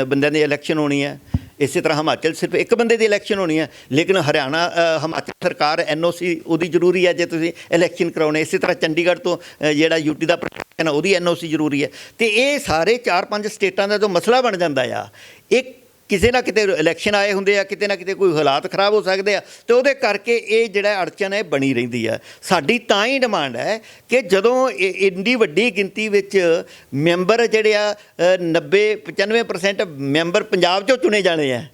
ਬੰਦਿਆਂ ਦੀ ਇਲੈਕਸ਼ਨ ਹੋਣੀ ਹੈ, ਇਸੇ ਤਰ੍ਹਾਂ ਹਿਮਾਚਲ ਸਿਰਫ ਇੱਕ ਬੰਦੇ ਦੀ ਇਲੈਕਸ਼ਨ ਹੋਣੀ ਹੈ, ਲੇਕਿਨ ਹਿਮਾਚਲ ਸਰਕਾਰ NOC ਉਹਦੀ ਜ਼ਰੂਰੀ ਹੈ ਜੇ ਤੁਸੀਂ ਇਲੈਕਸ਼ਨ ਕਰਾਉਣੇ। ਇਸੇ ਤਰ੍ਹਾਂ ਚੰਡੀਗੜ੍ਹ ਤੋਂ ਜਿਹੜਾ UT ਦਾ ਪ੍ਰਸ਼ਾਸਨ ਉਹਦੀ NOC ਜ਼ਰੂਰੀ ਹੈ। ਤੇ ਇਹ ਸਾਰੇ 4-5 ਸਟੇਟਾਂ ਦਾ ਜੋ ਮਸਲਾ ਬਣ ਜਾਂਦਾ ਆ, ਇੱਕ ਕਿਸੇ ਨਾ ਕਿਤੇ ਇਲੈਕਸ਼ਨ ਆਏ ਹੁੰਦੇ ਆ, ਕਿਤੇ ਨਾ ਕਿਤੇ ਕੋਈ ਹਾਲਾਤ ਖਰਾਬ ਹੋ ਸਕਦੇ ਆ, ਤੇ ਉਹਦੇ ਕਰਕੇ ਇਹ ਜਿਹੜਾ ਅੜਚਨ ਹੈ ਬਣੀ ਰਹਿੰਦੀ ਆ। ਸਾਡੀ ਤਾਂ ਹੀ ਡਿਮਾਂਡ ਹੈ ਕਿ ਜਦੋਂ ਇੰਨੀ ਵੱਡੀ ਗਿਣਤੀ ਵਿੱਚ ਮੈਂਬਰ ਜਿਹੜੇ ਆ 90-95% ਮੈਂਬਰ ਪੰਜਾਬ 'ਚੋਂ ਚੁਣੇ ਜਾਣੇ ਆ,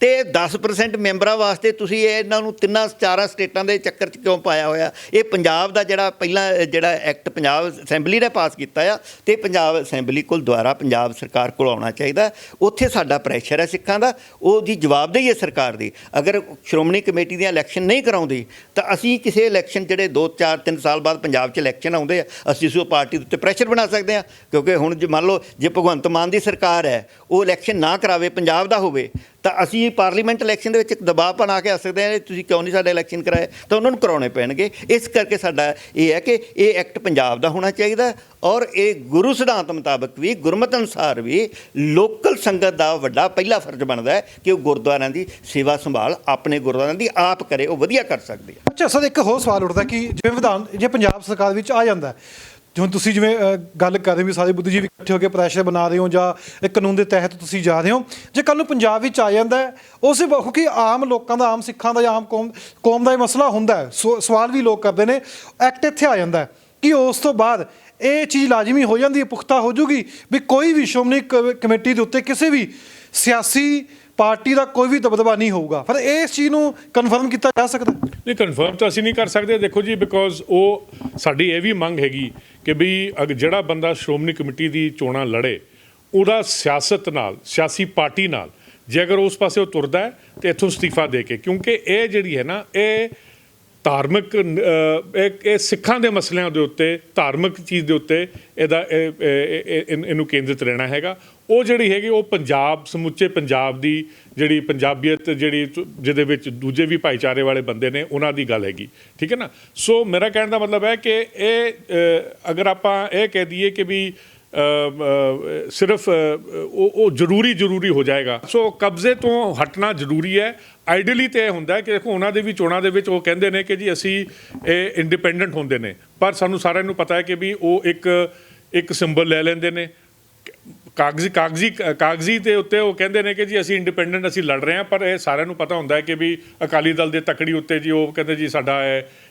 ਤੇ 10% ਮੈਂਬਰਾਂ ਵਾਸਤੇ ਤੁਸੀਂ ਇਹਨਾਂ ਨੂੰ 3-4 ਸਟੇਟਾਂ ਦੇ ਚੱਕਰ 'ਚ ਕਿਉਂ ਪਾਇਆ ਹੋਇਆ? ਇਹ ਪੰਜਾਬ ਦਾ ਜਿਹੜਾ ਪਹਿਲਾਂ ਜਿਹੜਾ ਐਕਟ ਪੰਜਾਬ ਅਸੈਂਬਲੀ ਨੇ ਪਾਸ ਕੀਤਾ ਆ, ਤੇ ਪੰਜਾਬ ਅਸੈਂਬਲੀ ਕੋਲ ਦੁਆਰਾ ਪੰਜਾਬ ਸਰਕਾਰ ਕੋਲ ਆਉਣਾ ਚਾਹੀਦਾ। ਉੱਥੇ ਸਾਡਾ ਪ੍ਰੈਸ਼ਰ ਹੈ ਸਿੱਖਾਂ ਦਾ, ਉਹਦੀ ਜਵਾਬਦੇਹੀ ਹੈ ਸਰਕਾਰ ਦੀ। ਅਗਰ ਸ਼੍ਰੋਮਣੀ ਕਮੇਟੀ ਦੀਆਂ ਇਲੈਕਸ਼ਨ ਨਹੀਂ ਕਰਾਉਂਦੀ ਤਾਂ ਅਸੀਂ ਕਿਸੇ ਇਲੈਕਸ਼ਨ ਜਿਹੜੇ 2-4-3 ਸਾਲ ਬਾਅਦ ਪੰਜਾਬ 'ਚ ਇਲੈਕਸ਼ਨ ਆਉਂਦੇ ਆ, ਅਸੀਂ ਉਸ ਪਾਰਟੀ ਦੇ ਉੱਤੇ ਪ੍ਰੈਸ਼ਰ ਬਣਾ ਸਕਦੇ ਹਾਂ। ਕਿਉਂਕਿ ਹੁਣ ਜੇ ਮੰਨ ਲਓ ਜੇ ਭਗਵੰਤ ਮਾਨ ਦੀ ਸਰਕਾਰ ਹੈ, ਉਹ ਇਲੈਕਸ਼ਨ ਨਾ ਕਰਾਵੇ, ਪੰਜਾਬ ਦਾ ਹੋਵੇ, ਤਾਂ ਅਸੀਂ ਪਾਰਲੀਮੈਂਟ ਇਲੈਕਸ਼ਨ ਦੇ ਵਿੱਚ ਇੱਕ ਦਬਾਅ ਬਣਾ ਕੇ ਆ ਸਕਦੇ ਹਾਂ ਤੁਸੀਂ ਕਿਉਂ ਨਹੀਂ ਸਾਡੇ ਇਲੈਕਸ਼ਨ ਕਰਾਏ, ਤਾਂ ਉਹਨਾਂ ਨੂੰ ਕਰਾਉਣੇ ਪੈਣਗੇ। ਇਸ ਕਰਕੇ ਸਾਡਾ ਇਹ ਹੈ ਕਿ ਇਹ ਐਕਟ ਪੰਜਾਬ ਦਾ ਹੋਣਾ ਚਾਹੀਦਾ, ਔਰ ਇਹ ਗੁਰੂ ਸਿਧਾਂਤ ਮੁਤਾਬਕ ਵੀ, ਗੁਰਮਤਿ ਅਨੁਸਾਰ ਵੀ ਲੋਕਲ ਸੰਗਤ ਦਾ ਵੱਡਾ ਪਹਿਲਾ ਫਰਜ਼ ਬਣਦਾ ਹੈ ਕਿ ਉਹ ਗੁਰਦੁਆਰਿਆਂ ਦੀ ਸੇਵਾ ਸੰਭਾਲ ਆਪਣੇ ਗੁਰਦੁਆਰਿਆਂ ਦੀ ਆਪ ਕਰੇ, ਉਹ ਵਧੀਆ ਕਰ ਸਕਦੀ ਹੈ। ਅੱਛਾ ਸਰ, ਇੱਕ ਹੋਰ ਸਵਾਲ ਉੱਠਦਾ ਕਿ ਜੇ ਪੰਜਾਬ ਸਰਕਾਰ ਵਿੱਚ ਆ ਜਾਂਦਾ, ਜਿਵੇਂ ਤੁਸੀਂ ਗੱਲ ਕਰ ਰਹੇ ਹੋ ਵੀ ਸਾਰੇ ਬੁੱਧੀਜੀਵੀ ਇਕੱਠੇ ਹੋ ਕੇ ਪ੍ਰੈਸ਼ਰ ਬਣਾ ਰਹੇ ਹੋ ਜਾਂ ਇੱਕ ਕਾਨੂੰਨ ਦੇ ਤਹਿਤ ਤੁਸੀਂ ਜਾ ਰਹੇ ਹੋ, ਜੇ ਕੱਲ੍ਹ ਨੂੰ ਪੰਜਾਬ ਵਿੱਚ ਆ ਜਾਂਦਾ ਉਸੇ ਕਿਉਂਕਿ ਆਮ ਲੋਕਾਂ ਦਾ, ਆਮ ਸਿੱਖਾਂ ਦਾ ਜਾਂ ਆਮ ਕੌਮ ਦਾ ਇਹ ਮਸਲਾ ਹੁੰਦਾ ਹੈ, ਸਵਾਲ ਵੀ ਲੋਕ ਕਰਦੇ ਨੇ, ਐਕਟ ਇੱਥੇ ਆ ਜਾਂਦਾ ਕਿ ਉਸ ਤੋਂ ਬਾਅਦ ਇਹ ਚੀਜ਼ ਲਾਜ਼ਮੀ ਹੋ ਜਾਂਦੀ ਹੈ, ਪੁਖਤਾ ਹੋ ਜੂਗੀ ਵੀ ਕੋਈ ਵੀ ਸ਼੍ਰੋਮਣੀ ਕਮੇਟੀ ਦੇ ਉੱਤੇ ਕਿਸੇ ਵੀ ਸਿਆਸੀ ਪਾਰਟੀ ਦਾ ਕੋਈ ਵੀ ਦਬਦਬਾ ਨਹੀਂ ਹੋਊਗਾ। ਪਰ ਇਸ ਚੀਜ਼ ਨੂੰ ਕਨਫਰਮ ਕੀਤਾ ਜਾ ਸਕਦਾ? ਨਹੀਂ, ਕਨਫਰਮ ਤਾਂ ਅਸੀਂ ਨਹੀਂ ਕਰ ਸਕਦੇ। ਦੇਖੋ ਜੀ, ਬਿਕੋਜ਼ ਉਹ ਸਾਡੀ ਇਹ ਵੀ ਮੰਗ ਹੈਗੀ ਕਿ ਵੀ ਜਿਹੜਾ ਬੰਦਾ ਸ਼੍ਰੋਮਣੀ ਕਮੇਟੀ ਦੀ ਚੋਣਾਂ ਲੜੇ, ਉਹਦਾ ਸਿਆਸਤ ਨਾਲ, ਸਿਆਸੀ ਪਾਰਟੀ ਨਾਲ ਜੇ ਅਗਰ ਉਸ ਪਾਸੇ ਉਹ ਤੁਰਦਾ ਹੈ ਤਾਂ ਇੱਥੋਂ ਅਸਤੀਫਾ ਦੇ ਕੇ, ਕਿਉਂਕਿ ਇਹ ਜਿਹੜੀ ਹੈ ਨਾ, ਇਹ ਧਾਰਮਿਕ ਇਹ ਸਿੱਖਾਂ ਦੇ ਮਸਲਿਆਂ ਦੇ ਉੱਤੇ, ਧਾਰਮਿਕ ਚੀਜ਼ ਦੇ ਉੱਤੇ ਇਹਨੂੰ ਕੇਂਦਰਿਤ ਰਹਿਣਾ ਹੈਗਾ। ਉਹ ਜਿਹੜੀ ਹੈਗੀ ਉਹ ਪੰਜਾਬ, ਸਮੁੱਚੇ ਪੰਜਾਬ ਦੀ ਜਿਹੜੀ ਪੰਜਾਬੀਅਤ, ਜਿਹੜੀ ਜਿਹਦੇ ਵਿੱਚ ਦੂਜੇ ਵੀ ਭਾਈਚਾਰੇ ਵਾਲੇ ਬੰਦੇ ਨੇ, ਉਹਨਾਂ ਦੀ ਗੱਲ ਹੈਗੀ, ਠੀਕ ਹੈ ਨਾ। ਸੋ ਮੇਰਾ ਕਹਿਣ ਦਾ ਮਤਲਬ ਹੈ ਕਿ ਇਹ ਅਗਰ ਆਪਾਂ ਇਹ ਕਹਿ ਦਈਏ ਕਿ ਵੀ ਸਿਰਫ ਉਹ ਜ਼ਰੂਰੀ ਹੋ ਜਾਏਗਾ, ਸੋ ਕਬਜ਼ੇ ਤੋਂ ਹਟਣਾ ਜ਼ਰੂਰੀ ਹੈ। ਆਈਡੀਅਲੀ ਤਾਂ ਇਹ ਹੁੰਦਾ ਕਿ ਦੇਖੋ ਉਹਨਾਂ ਦੇ ਵੀ ਚੋਣਾਂ ਦੇ ਵਿੱਚ ਉਹ ਕਹਿੰਦੇ ਨੇ ਕਿ ਜੀ ਅਸੀਂ ਇਹ ਇੰਡੀਪੈਂਡੈਂਟ ਹੁੰਦੇ ਨੇ, ਪਰ ਸਾਨੂੰ ਸਾਰਿਆਂ ਨੂੰ ਪਤਾ ਹੈ ਕਿ ਵੀ ਉਹ ਇੱਕ ਸਿੰਬਲ ਲੈ ਲੈਂਦੇ ਨੇ ਕਾਗਜ਼ੀ ਦੇ ਉੱਤੇ, ਉਹ ਕਹਿੰਦੇ ਨੇ ਕਿ ਜੀ ਅਸੀਂ ਇੰਡੀਪੈਂਡੈਂਟ, ਅਸੀਂ ਲੜ ਰਹੇ ਹਾਂ, ਪਰ ਇਹ ਸਾਰਿਆਂ ਨੂੰ ਪਤਾ ਹੁੰਦਾ ਹੈ ਕਿ ਵੀ ਅਕਾਲੀ ਦਲ ਦੇ ਤਕੜੀ ਉੱਤੇ ਜੀ ਉਹ ਕਹਿੰਦੇ ਜੀ ਸਾਡਾ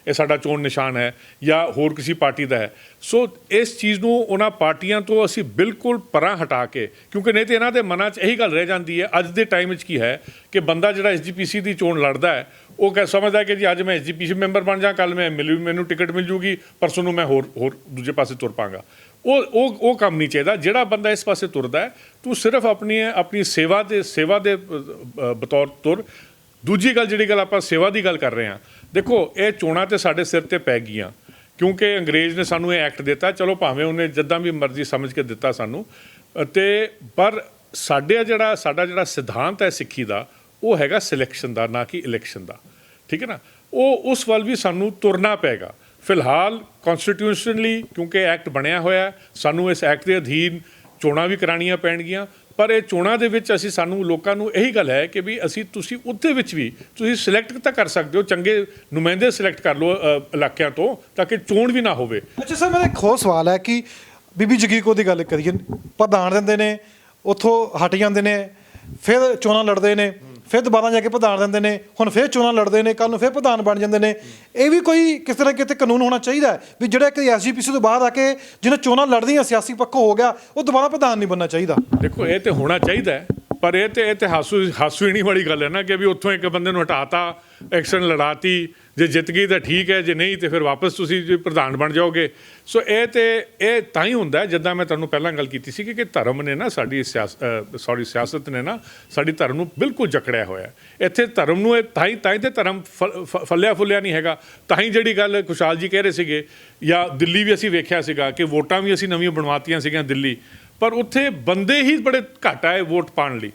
ਇਹ ਸਾਡਾ ਚੋਣ ਨਿਸ਼ਾਨ ਹੈ ਜਾਂ ਹੋਰ ਕਿਸੇ ਪਾਰਟੀ ਦਾ ਹੈ। ਸੋ ਇਸ ਚੀਜ਼ ਨੂੰ ਉਹਨਾਂ ਪਾਰਟੀਆਂ ਤੋਂ ਅਸੀਂ ਬਿਲਕੁਲ ਪਰਾਂ ਹਟਾ ਕੇ, ਕਿਉਂਕਿ ਨਹੀਂ ਤਾਂ ਇਹਨਾਂ ਦੇ ਮਨਾਂ 'ਚ ਇਹੀ ਗੱਲ ਰਹਿ ਜਾਂਦੀ ਹੈ। ਅੱਜ ਦੇ ਟਾਈਮ ਵਿੱਚ ਕੀ ਹੈ ਕਿ ਬੰਦਾ ਜਿਹੜਾ SGPC ਦੀ ਚੋਣ ਲੜਦਾ ਹੈ, ਉਹ ਸਮਝਦਾ ਕਿ ਜੀ ਅੱਜ ਮੈਂ SGPC ਮੈਂਬਰ ਬਣ ਜਾ, ਕੱਲ੍ਹ ਮੈਨੂੰ ਟਿਕਟ ਮਿਲ ਜੂਗੀ, ਪਰਸੋਂ ਨੂੰ ਮੈਂ ਹੋਰ ਦੂਜੇ ਪਾਸੇ ਤੁਰ ਪਾਂਗਾ। ਉਹ ਕੰਮ ਨਹੀਂ ਚਾਹੀਦਾ। ਜਿਹੜਾ ਬੰਦਾ ਇਸ ਪਾਸੇ ਤੁਰਦਾ ਹੈ, ਤੂੰ ਸਿਰਫ ਆਪਣੀ ਸੇਵਾ ਦੇ ਬਤੌਰ ਤੁਰ। ਦੂਜੀ ਗੱਲ, ਜਿਹੜੀ ਗੱਲ ਆਪਾਂ ਸੇਵਾ ਦੀ ਗੱਲ ਕਰ ਰਹੇ ਹਾਂ, ਦੇਖੋ ਇਹ ਚੋਣਾਂ ਤੇ ਸਾਡੇ ਸਿਰ ਤੇ ਪੈ ਗਈਆਂ ਕਿਉਂਕਿ ਅੰਗਰੇਜ਼ ਨੇ ਸਾਨੂੰ ਇਹ ਐਕਟ ਦਿੱਤਾ, ਚਲੋ ਭਾਵੇਂ ਉਹਨੇ ਜਿੱਦਾਂ ਵੀ ਮਰਜ਼ੀ ਸਮਝ ਕੇ ਦਿੱਤਾ ਸਾਨੂੰ, ਅਤੇ ਪਰ ਸਾਡਾ ਜਿਹੜਾ ਸਿਧਾਂਤ ਹੈ ਸਿੱਖੀ ਦਾ, ਉਹ ਹੈਗਾ ਸਿਲੈਕਸ਼ਨ ਦਾ, ਨਾ ਕਿ ਇਲੈਕਸ਼ਨ ਦਾ, ਠੀਕ ਹੈ ਨਾ, ਉਹ ਉਸ ਵੱਲ ਵੀ ਸਾਨੂੰ ਤੁਰਨਾ ਪਏਗਾ। ਫਿਲਹਾਲ ਕਨਸਟੀਟਿਊਸ਼ਨਲੀ ਕਿਉਂਕਿ ਐਕਟ ਬਣਿਆ ਹੋਇਆ, ਸਾਨੂੰ ਇਸ ਐਕਟ ਦੇ ਅਧੀਨ ਚੋਣਾਂ ਵੀ ਕਰਾਉਣੀਆਂ ਪੈਣਗੀਆਂ, ਪਰ ਇਹ ਚੋਣਾਂ ਦੇ ਵਿੱਚ ਸਾਨੂੰ ਲੋਕਾਂ ਨੂੰ ਇਹੀ ਗੱਲ ਹੈ ਕਿ ਵੀ ਤੁਸੀਂ ਉਹਦੇ ਵਿੱਚ ਵੀ ਤੁਸੀਂ ਸਿਲੈਕਟ ਤਾਂ ਕਰ ਸਕਦੇ ਹੋ, ਚੰਗੇ ਨੁਮਾਇੰਦੇ ਸਿਲੈਕਟ ਕਰ ਲਓ ਇਲਾਕਿਆਂ ਤੋਂ, ਤਾਂ ਕਿ ਚੋਣ ਵੀ ਨਾ ਹੋਵੇ। ਅੱਛਾ ਸਰ, ਮੇਰਾ ਇੱਕ ਹੋਰ ਸਵਾਲ ਹੈ ਕਿ ਬੀਬੀ ਜਗੀਰ ਕੌਰ ਦੀ ਗੱਲ ਕਰੀਏ, ਪ੍ਰਧਾਨ ਦਿੰਦੇ ਨੇ, ਉੱਥੋਂ ਹਟ ਜਾਂਦੇ ਨੇ, ਫਿਰ ਚੋਣਾਂ ਲੜਦੇ ਨੇ, ਫਿਰ ਦੁਬਾਰਾ ਜਾ ਕੇ ਪ੍ਰਧਾਨ ਦਿੰਦੇ ਨੇ, ਹੁਣ ਫਿਰ ਚੋਣਾਂ ਲੜਦੇ ਨੇ, ਕੱਲ੍ਹ ਨੂੰ ਫਿਰ ਪ੍ਰਧਾਨ ਬਣ ਜਾਂਦੇ ਨੇ। ਇਹ ਵੀ ਕੋਈ ਕਿਸੇ ਨਾ ਕਿਤੇ ਕਾਨੂੰਨ ਹੋਣਾ ਚਾਹੀਦਾ ਵੀ ਜਿਹੜਾ ਇੱਕ ਐਸਜੀਪੀਸੀ ਤੋਂ ਬਾਅਦ ਆ ਕੇ ਜਿਹਨੇ ਚੋਣਾਂ ਲੜਦੀਆਂ ਸਿਆਸੀ ਪੱਖੋਂ ਹੋ ਗਿਆ, ਉਹ ਦੁਬਾਰਾ ਪ੍ਰਧਾਨ ਨਹੀਂ ਬਣਨਾ ਚਾਹੀਦਾ। ਦੇਖੋ ਇਹ ਤੇ ਹੋਣਾ ਚਾਹੀਦਾ ਹੈ, ਪਰ ਇਹ ਤੇ ਹਾਸੂਹੀਣੀ ਵਾਲੀ ਗੱਲ ਹੈ ਨਾ ਕਿ ਵੀ ਉੱਥੋਂ ਇੱਕ ਬੰਦੇ ਨੂੰ ਹਟਾਤਾ, ਐਕਸ਼ਨ ਲੜਾਤੀ, ਜੇ ਜਿੱਤ ਗਈ ਤਾਂ ਠੀਕ ਹੈ, ਜੇ ਨਹੀਂ ਤਾਂ ਫਿਰ ਵਾਪਸ ਤੁਸੀਂ ਜੇ ਪ੍ਰਧਾਨ ਬਣ ਜਾਓਗੇ। ਸੋ ਇਹ ਤਾਂ ਹੀ ਹੁੰਦਾ, ਜਿੱਦਾਂ ਮੈਂ ਤੁਹਾਨੂੰ ਪਹਿਲਾਂ ਗੱਲ ਕੀਤੀ ਸੀ ਕਿ ਧਰਮ ਨੇ ਨਾ ਸਿਆਸਤ ਨੇ ਨਾ ਸਾਡੀ ਧਰਮ ਨੂੰ ਬਿਲਕੁਲ ਜਕੜਿਆ ਹੋਇਆ। ਇੱਥੇ ਧਰਮ ਨੂੰ ਤਾਂ ਹੀ ਤੇ ਧਰਮ ਫਲਿਆ ਫੁੱਲਿਆ ਨਹੀਂ ਹੈਗਾ। ਤਾਂ ਹੀ ਜਿਹੜੀ ਗੱਲ ਖੁਸ਼ਹਾਲ ਜੀ ਕਹਿ ਰਹੇ ਸੀਗੇ, ਜਾਂ ਦਿੱਲੀ ਵੀ ਅਸੀਂ ਵੇਖਿਆ ਸੀਗਾ ਕਿ ਵੋਟਾਂ ਵੀ ਅਸੀਂ ਨਵੀਆਂ ਬਣਵਾਤੀਆਂ ਸੀਗੀਆਂ ਦਿੱਲੀ, ਪਰ ਉੱਥੇ ਬੰਦੇ ਹੀ ਬੜੇ ਘੱਟ ਆਏ ਵੋਟ ਪਾਉਣ ਲਈ।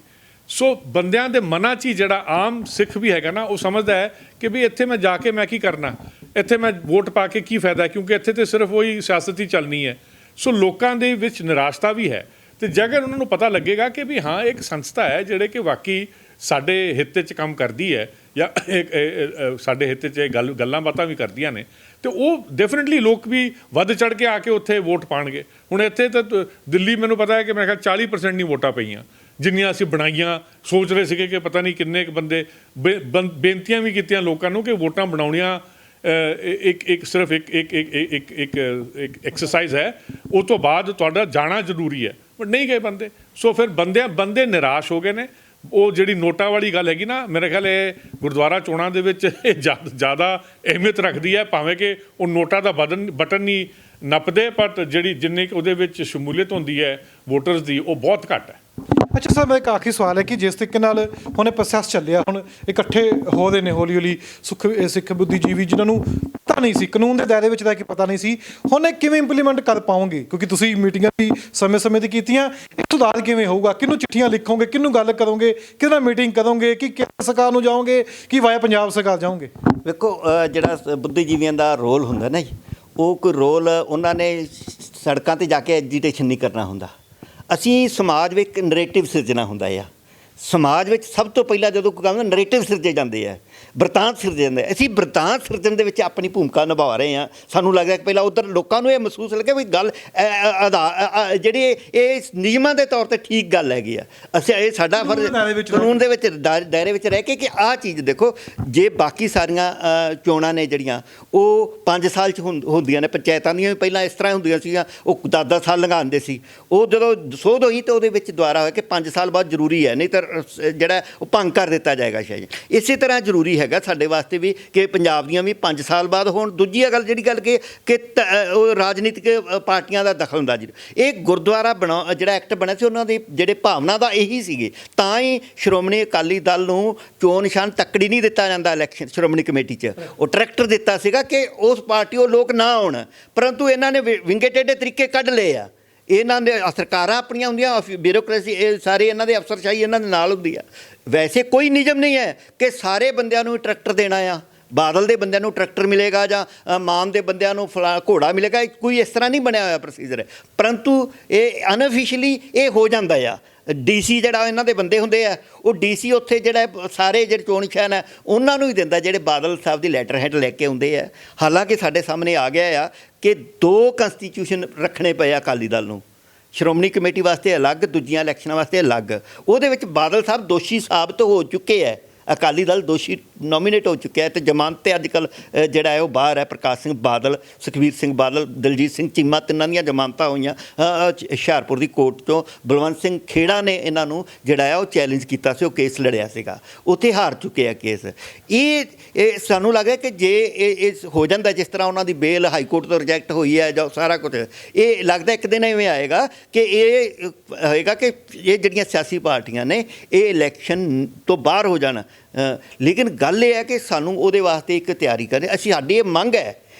ਸੋ ਬੰਦਿਆਂ ਦੇ ਮਨਾਂ 'ਚ ਹੀ ਜਿਹੜਾ ਆਮ ਸਿੱਖ ਵੀ ਹੈਗਾ ਨਾ, ਉਹ ਸਮਝਦਾ ਹੈ ਕਿ ਵੀ ਇੱਥੇ ਮੈਂ ਜਾ ਕੇ ਮੈਂ ਕੀ ਕਰਨਾ, ਇੱਥੇ ਮੈਂ ਵੋਟ ਪਾ ਕੇ ਕੀ ਫਾਇਦਾ, ਕਿਉਂਕਿ ਇੱਥੇ ਤਾਂ ਸਿਰਫ ਉਹੀ ਸਿਆਸਤ ਹੀ ਚੱਲਣੀ ਹੈ। ਸੋ ਲੋਕਾਂ ਦੇ ਵਿੱਚ ਨਿਰਾਸ਼ਤਾ ਵੀ ਹੈ, ਅਤੇ ਜੇਕਰ ਉਹਨਾਂ ਨੂੰ ਪਤਾ ਲੱਗੇਗਾ ਕਿ ਵੀ ਹਾਂ ਇੱਕ ਸੰਸਥਾ ਹੈ ਜਿਹੜੇ ਕਿ ਵਾਕਈ ਸਾਡੇ ਹਿੱਤ 'ਚ ਕੰਮ ਕਰਦੀ ਹੈ, ਜਾਂ ਸਾਡੇ ਹਿੱਤ 'ਚ ਗੱਲਾਂ ਬਾਤਾਂ ਵੀ ਕਰਦੀਆਂ ਨੇ, ਤੇ ਉਹ ਡੈਫੀਨਿਟਲੀ ਲੋਕ ਵੀ ਵੱਧ ਚੜ੍ਹ ਕੇ ਆ ਕੇ ਉੱਥੇ ਵੋਟ ਪਾਉਣਗੇ। ਹੁਣ ਇੱਥੇ ਤਾਂ ਦਿੱਲੀ ਮੈਨੂੰ ਪਤਾ ਹੈ ਕਿ ਮੇਰੇ ਖਿਆਲ 40% ਨਹੀਂ ਵੋਟਾਂ ਪਈਆਂ ਜਿੰਨੀਆਂ ਅਸੀਂ ਬਣਾਈਆਂ। ਸੋਚ ਰਹੇ ਸੀਗੇ ਕਿ ਪਤਾ ਨਹੀਂ ਕਿੰਨੇ ਕੁ ਬੰਦੇ, ਬੇਨਤੀਆਂ ਵੀ ਕੀਤੀਆਂ ਲੋਕਾਂ ਨੂੰ ਕਿ ਵੋਟਾਂ ਬਣਾਉਣੀਆਂ ਸਿਰਫ ਇੱਕ ਐਕਸਰਸਾਈਜ਼ ਹੈ, ਉਹ ਤੋਂ ਬਾਅਦ ਤੁਹਾਡਾ ਜਾਣਾ ਜ਼ਰੂਰੀ ਹੈ, ਬਟ ਨਹੀਂ ਗਏ ਬੰਦੇ। ਸੋ ਫਿਰ ਬੰਦੇ ਨਿਰਾਸ਼ ਹੋ ਗਏ ਨੇ। ਉਹ ਜਿਹੜੀ ਨੋਟਾਂ ਵਾਲੀ ਗੱਲ ਹੈਗੀ ਨਾ, ਮੇਰੇ ਖਿਆਲ ਇਹ ਗੁਰਦੁਆਰਾ ਚੋਣਾਂ ਦੇ ਵਿੱਚ ਇਹ ਜ਼ਿਆਦਾ ਅਹਿਮੀਅਤ ਰੱਖਦੀ ਹੈ, ਭਾਵੇਂ ਕਿ ਉਹ ਨੋਟਾਂ ਦਾ ਬਟਨ ਨਹੀਂ ਨੱਪਦੇ, ਪਰ ਜਿੰਨੀ ਉਹਦੇ ਵਿੱਚ ਸ਼ਮੂਲੀਅਤ ਹੁੰਦੀ ਹੈ ਵੋਟਰਸ ਦੀ, ਉਹ ਬਹੁਤ ਘੱਟ ਹੈ। ਅੱਛਾ ਸਰ, ਮੇਰਾ ਇੱਕ ਆਖਰੀ ਸਵਾਲ ਹੈ ਕਿ ਜਿਸ ਤਰੀਕੇ ਨਾਲ ਹੁਣ ਇਹ ਪ੍ਰੋਸੈਸ ਚੱਲਿਆ, ਹੁਣ ਇਕੱਠੇ ਹੋ ਰਹੇ ਨੇ ਹੌਲੀ ਹੌਲੀ ਸਿੱਖ ਬੁੱਧੀਜੀਵੀ ਜਿਨ੍ਹਾਂ ਨੂੰ ਪਤਾ ਨਹੀਂ ਸੀ ਕਾਨੂੰਨ ਦੇ ਦਾਇਰੇ ਵਿੱਚ ਦਾ, ਕਿ ਪਤਾ ਨਹੀਂ ਸੀ, ਹੁਣ ਇਹ ਕਿਵੇਂ ਇੰਪਲੀਮੈਂਟ ਕਰ ਪਾਓਗੇ? ਕਿਉਂਕਿ ਤੁਸੀਂ ਮੀਟਿੰਗਾਂ ਵੀ ਸਮੇਂ ਦੀ ਕੀਤੀਆਂ, ਇਹ ਸੁਧਾਰ ਕਿਵੇਂ ਹੋਊਗਾ? ਕਿਹਨੂੰ ਚਿੱਠੀਆਂ ਲਿਖੋਗੇ, ਕਿਹਨੂੰ ਗੱਲ ਕਰੋਗੇ, ਕਿਹਦੇ ਨਾਲ ਮੀਟਿੰਗ ਕਰੋਗੇ, ਕਿ ਕੇਂਦਰ ਸਰਕਾਰ ਨੂੰ ਜਾਓਗੇ ਕਿ ਵਾਇਆ ਪੰਜਾਬ ਸਰਕਾਰ ਜਾਓਗੇ? ਵੇਖੋ ਜਿਹੜਾ ਬੁੱਧੀਜੀਵੀਆਂ ਦਾ ਰੋਲ ਹੁੰਦਾ ਨਾ ਜੀ, ਉਹ ਕੋਈ ਰੋਲ ਉਹਨਾਂ ਨੇ ਸੜਕਾਂ 'ਤੇ ਜਾ ਕੇ ਐਜੀਟੇਸ਼ਨ ਨਹੀਂ ਕਰਨਾ ਹੁੰਦਾ। ਅਸੀਂ ਸਮਾਜ ਵਿੱਚ ਇੱਕ ਨਰੇਟਿਵ ਸਿਰਜਣਾ ਹੁੰਦਾ ਆ। ਸਮਾਜ ਵਿੱਚ ਸਭ ਤੋਂ ਪਹਿਲਾਂ ਜਦੋਂ ਕੋਈ ਕੰਮ ਨਰੇਟਿਵ ਸਿਰਜੇ ਜਾਂਦੇ ਆ, ਬਰਤਾਂਤ ਸਿਰਜੇ ਜਾਂਦੇ, ਅਸੀਂ ਬਰਤਾਂਤ ਸਿਰਜਣ ਦੇ ਵਿੱਚ ਆਪਣੀ ਭੂਮਿਕਾ ਨਿਭਾ ਰਹੇ ਹਾਂ। ਸਾਨੂੰ ਲੱਗਦਾ ਕਿ ਪਹਿਲਾਂ ਉੱਧਰ ਲੋਕਾਂ ਨੂੰ ਇਹ ਮਹਿਸੂਸ ਲੱਗੇ ਵੀ ਗੱਲ ਜਿਹੜੀ ਇਹ ਨਿਯਮਾਂ ਦੇ ਤੌਰ 'ਤੇ ਠੀਕ ਗੱਲ ਹੈਗੀ ਆ। ਅਸੀਂ ਇਹ ਸਾਡਾ ਫਰਜ਼ ਕਾਨੂੰਨ ਦੇ ਵਿੱਚ ਦਾਇਰੇ ਵਿੱਚ ਰਹਿ ਕੇ ਕਿ ਆਹ ਚੀਜ਼ ਦੇਖੋ। ਜੇ ਬਾਕੀ ਸਾਰੀਆਂ ਚੋਣਾਂ ਨੇ ਜਿਹੜੀਆਂ ਉਹ 5 ਸਾਲ 'ਚ ਹੁੰਦੀਆਂ ਨੇ, ਪੰਚਾਇਤਾਂ ਦੀਆਂ ਵੀ ਪਹਿਲਾਂ ਇਸ ਤਰ੍ਹਾਂ ਹੁੰਦੀਆਂ ਸੀਗੀਆਂ, ਉਹ 10-10 ਸਾਲ ਲੰਘਾਉਂਦੇ ਸੀ। ਉਹ ਜਦੋਂ ਸੋਧ ਹੋਈ ਤਾਂ ਉਹਦੇ ਵਿੱਚ ਦੁਬਾਰਾ ਹੋਇਆ ਕਿ 5 ਸਾਲ ਬਾਅਦ ਜ਼ਰੂਰੀ ਹੈ, ਨਹੀਂ ਤਾਂ ਜਿਹੜਾ ਉਹ ਭੰਗ ਕਰ ਦਿੱਤਾ ਜਾਏਗਾ ਸ਼ਾਇਦ। ਇਸੇ ਤਰ੍ਹਾਂ ਜ਼ਰੂਰੀ ਹੈਗਾ ਸਾਡੇ ਵਾਸਤੇ ਵੀ ਕਿ ਪੰਜਾਬ ਦੀਆਂ ਵੀ 5 ਸਾਲ ਬਾਅਦ ਹੋਣ। ਦੂਜੀ ਜਿਹੜੀ ਗੱਲ ਕਿ ਉਹ ਰਾਜਨੀਤਿਕ ਪਾਰਟੀਆਂ ਦਾ ਦਖਲਅੰਦਾਜ਼ੀ, ਇਹ ਗੁਰਦੁਆਰਾ ਜਿਹੜਾ ਐਕਟ ਬਣਿਆ ਸੀ ਉਹਨਾਂ ਦੀ ਜਿਹੜੇ ਭਾਵਨਾ ਦਾ ਇਹੀ ਸੀਗੇ। ਤਾਂ ਹੀ ਸ਼੍ਰੋਮਣੀ ਅਕਾਲੀ ਦਲ ਨੂੰ ਚੋਣ ਨਿਸ਼ਾਨ ਤੱਕੜੀ ਨਹੀਂ ਦਿੱਤਾ ਜਾਂਦਾ ਇਲੈਕਸ਼ਨ ਸ਼੍ਰੋਮਣੀ ਕਮੇਟੀ 'ਚ, ਉਹ ਟਰੈਕਟਰ ਦਿੱਤਾ ਸੀਗਾ ਕਿ ਉਸ ਪਾਰਟੀ ਉਹ ਲੋਕ ਨਾ ਆਉਣ। ਪਰੰਤੂ ਇਹਨਾਂ ਨੇ ਵਿੰਗੇ ਟੇਢੇ ਤਰੀਕੇ ਕੱਢ ਲਏ ਆ। ਇਹਨਾਂ ਦੇ ਸਰਕਾਰਾਂ ਆਪਣੀਆਂ ਹੁੰਦੀਆਂ, ਬਿਊਰੋਕ੍ਰੇਸੀ, ਇਹ ਸਾਰੇ ਇਹਨਾਂ ਦੇ ਅਫਸਰਸ਼ਾਹੀ ਇਹਨਾਂ ਦੇ ਨਾਲ ਹੁੰਦੀ ਆ। ਵੈਸੇ ਕੋਈ ਨਿਯਮ ਨਹੀਂ ਹੈ ਕਿ ਸਾਰੇ ਬੰਦਿਆਂ ਨੂੰ ਟਰੈਕਟਰ ਦੇਣਾ ਆ। ਬਾਦਲ ਦੇ ਬੰਦਿਆਂ ਨੂੰ ਟਰੈਕਟਰ ਮਿਲੇਗਾ ਜਾਂ ਮਾਨ ਦੇ ਬੰਦਿਆਂ ਨੂੰ ਘੋੜਾ ਮਿਲੇਗਾ, ਕੋਈ ਇਸ ਤਰ੍ਹਾਂ ਨਹੀਂ ਬਣਿਆ ਹੋਇਆ ਪ੍ਰੋਸੀਜਰ ਹੈ। ਪਰੰਤੂ ਇਹ ਅਨਅਫੀਸ਼ੀਅਲੀ ਇਹ ਹੋ ਜਾਂਦਾ ਆ। DC ਜਿਹੜਾ ਇਹਨਾਂ ਦੇ ਬੰਦੇ ਹੁੰਦੇ ਆ, ਉਹ DC ਉੱਥੇ ਜਿਹੜਾ ਸਾਰੇ ਜਿਹੜੇ ਚੋਣ ਨਿਸ਼ਾਨ ਹੈ ਉਹਨਾਂ ਨੂੰ ਹੀ ਦਿੰਦਾ, ਜਿਹੜੇ ਬਾਦਲ ਸਾਹਿਬ ਦੀ ਲੈਟਰ ਹੈਡ ਲੈ ਕੇ ਆਉਂਦੇ ਆ। ਹਾਲਾਂਕਿ ਸਾਡੇ ਸਾਹਮਣੇ ਆ ਗਿਆ ਆ ਕਿ 2 ਕੰਸਟੀਟਿਊਸ਼ਨ ਰੱਖਣੇ ਪਏ ਆ ਅਕਾਲੀ ਦਲ ਨੂੰ, ਸ਼੍ਰੋਮਣੀ ਕਮੇਟੀ ਵਾਸਤੇ ਅਲੱਗ, ਦੂਜੀਆਂ ਇਲੈਕਸ਼ਨਾਂ ਵਾਸਤੇ ਅਲੱਗ। ਉਹਦੇ ਵਿੱਚ ਬਾਦਲ ਸਾਹਿਬ ਦੋਸ਼ੀ ਸਾਬਤ ਹੋ ਚੁੱਕੇ ਹੈ, ਅਕਾਲੀ ਦਲ ਦੋਸ਼ੀ ਨੋਮੀਨੇਟ ਹੋ ਚੁੱਕਿਆ ਹੈ, ਅਤੇ ਜ਼ਮਾਨਤ 'ਤੇ ਅੱਜ ਕੱਲ੍ਹ ਜਿਹੜਾ ਹੈ ਉਹ ਬਾਹਰ ਹੈ। ਪ੍ਰਕਾਸ਼ ਸਿੰਘ ਬਾਦਲ, ਸੁਖਬੀਰ ਸਿੰਘ ਬਾਦਲ, ਦਲਜੀਤ ਸਿੰਘ ਚੀਮਾ, ਤਿੰਨਾਂ ਦੀਆਂ ਜ਼ਮਾਨਤਾਂ ਹੋਈਆਂ ਹੁਸ਼ਿਆਰਪੁਰ ਦੀ ਕੋਰਟ ਤੋਂ। ਬਲਵੰਤ ਸਿੰਘ ਖੇੜਾ ਨੇ ਇਹਨਾਂ ਨੂੰ ਜਿਹੜਾ ਹੈ ਉਹ ਚੈਲੰਜ ਕੀਤਾ ਸੀ, ਉਹ ਕੇਸ ਲੜਿਆ ਸੀਗਾ, ਉੱਥੇ ਹਾਰ ਚੁੱਕੇ ਆ ਕੇਸ। ਇਹ ਸਾਨੂੰ ਲੱਗਦਾ ਕਿ ਜੇ ਇਹ ਹੋ ਜਾਂਦਾ ਜਿਸ ਤਰ੍ਹਾਂ ਉਹਨਾਂ ਦੀ ਬੇਲ ਹਾਈ ਕੋਰਟ ਤੋਂ ਰਿਜੈਕਟ ਹੋਈ ਹੈ ਜਾਂ ਸਾਰਾ ਕੁਝ, ਇਹ ਲੱਗਦਾ ਇੱਕ ਦਿਨ ਇਵੇਂ ਆਏਗਾ ਕਿ ਇਹ ਹੋਏਗਾ ਕਿ ਇਹ ਜਿਹੜੀਆਂ ਸਿਆਸੀ ਪਾਰਟੀਆਂ ਨੇ ਇਹ ਇਲੈਕਸ਼ਨ ਤੋਂ ਬਾਹਰ ਹੋ ਜਾਣ। ਲੇਕਿਨ ਗੱਲ ਇਹ ਹੈ ਕਿ ਸਾਨੂੰ ਉਹਦੇ ਵਾਸਤੇ ਇੱਕ ਤਿਆਰੀ ਕਰਨੀ। ਸਾਡੀ ਇਹ ਮੰਗ ਹੈ